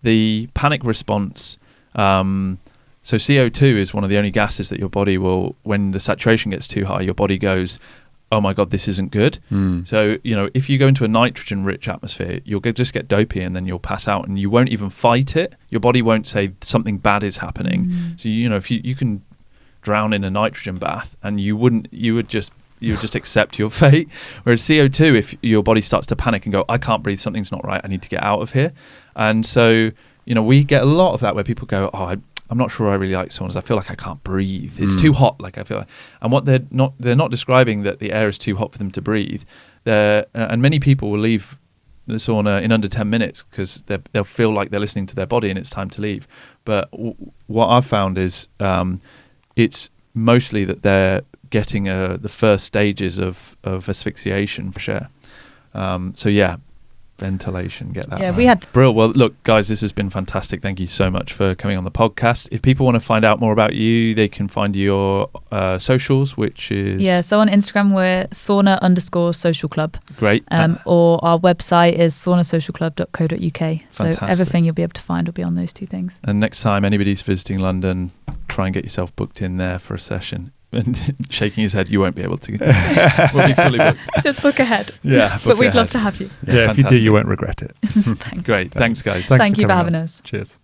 the panic response... So CO2 is one of the only gases that your body will, when the saturation gets too high, your body goes, oh my God, this isn't good. So, if you go into a nitrogen-rich atmosphere, you'll just get dopey and then you'll pass out and you won't even fight it. Your body won't say something bad is happening. So, if you can drown in a nitrogen bath and you would just accept your fate. Whereas CO2, if your body starts to panic and go, I can't breathe, something's not right, I need to get out of here. And so, we get a lot of that where people go, I'm not sure I really like saunas. I feel like I can't breathe. It's too hot. Like I feel like, and what they're not describing that the air is too hot for them to breathe. And many people will leave the sauna in under 10 minutes because they'll feel like they're listening to their body and it's time to leave. But what I've found is it's mostly that they're getting the first stages of asphyxiation for sure. ventilation. Get that. Yeah, right. we had. Brill. Well, look, guys, this has been fantastic. Thank you so much for coming on the podcast. If people want to find out more about you, they can find your socials, which is... Yeah, so on Instagram, we're sauna_social club. Great. Or our website is saunasocialclub.co.uk. So Fantastic. everything you'll be able to find will be on those two things. And next time anybody's visiting London, try and get yourself booked in there for a session. And shaking his head, you won't be able to. We'll be fully booked. Just book ahead. Yeah, but we'd love to have you. Yeah, if you do, you won't regret it. Great. Thanks, guys. Thank you for coming having on. us. Cheers.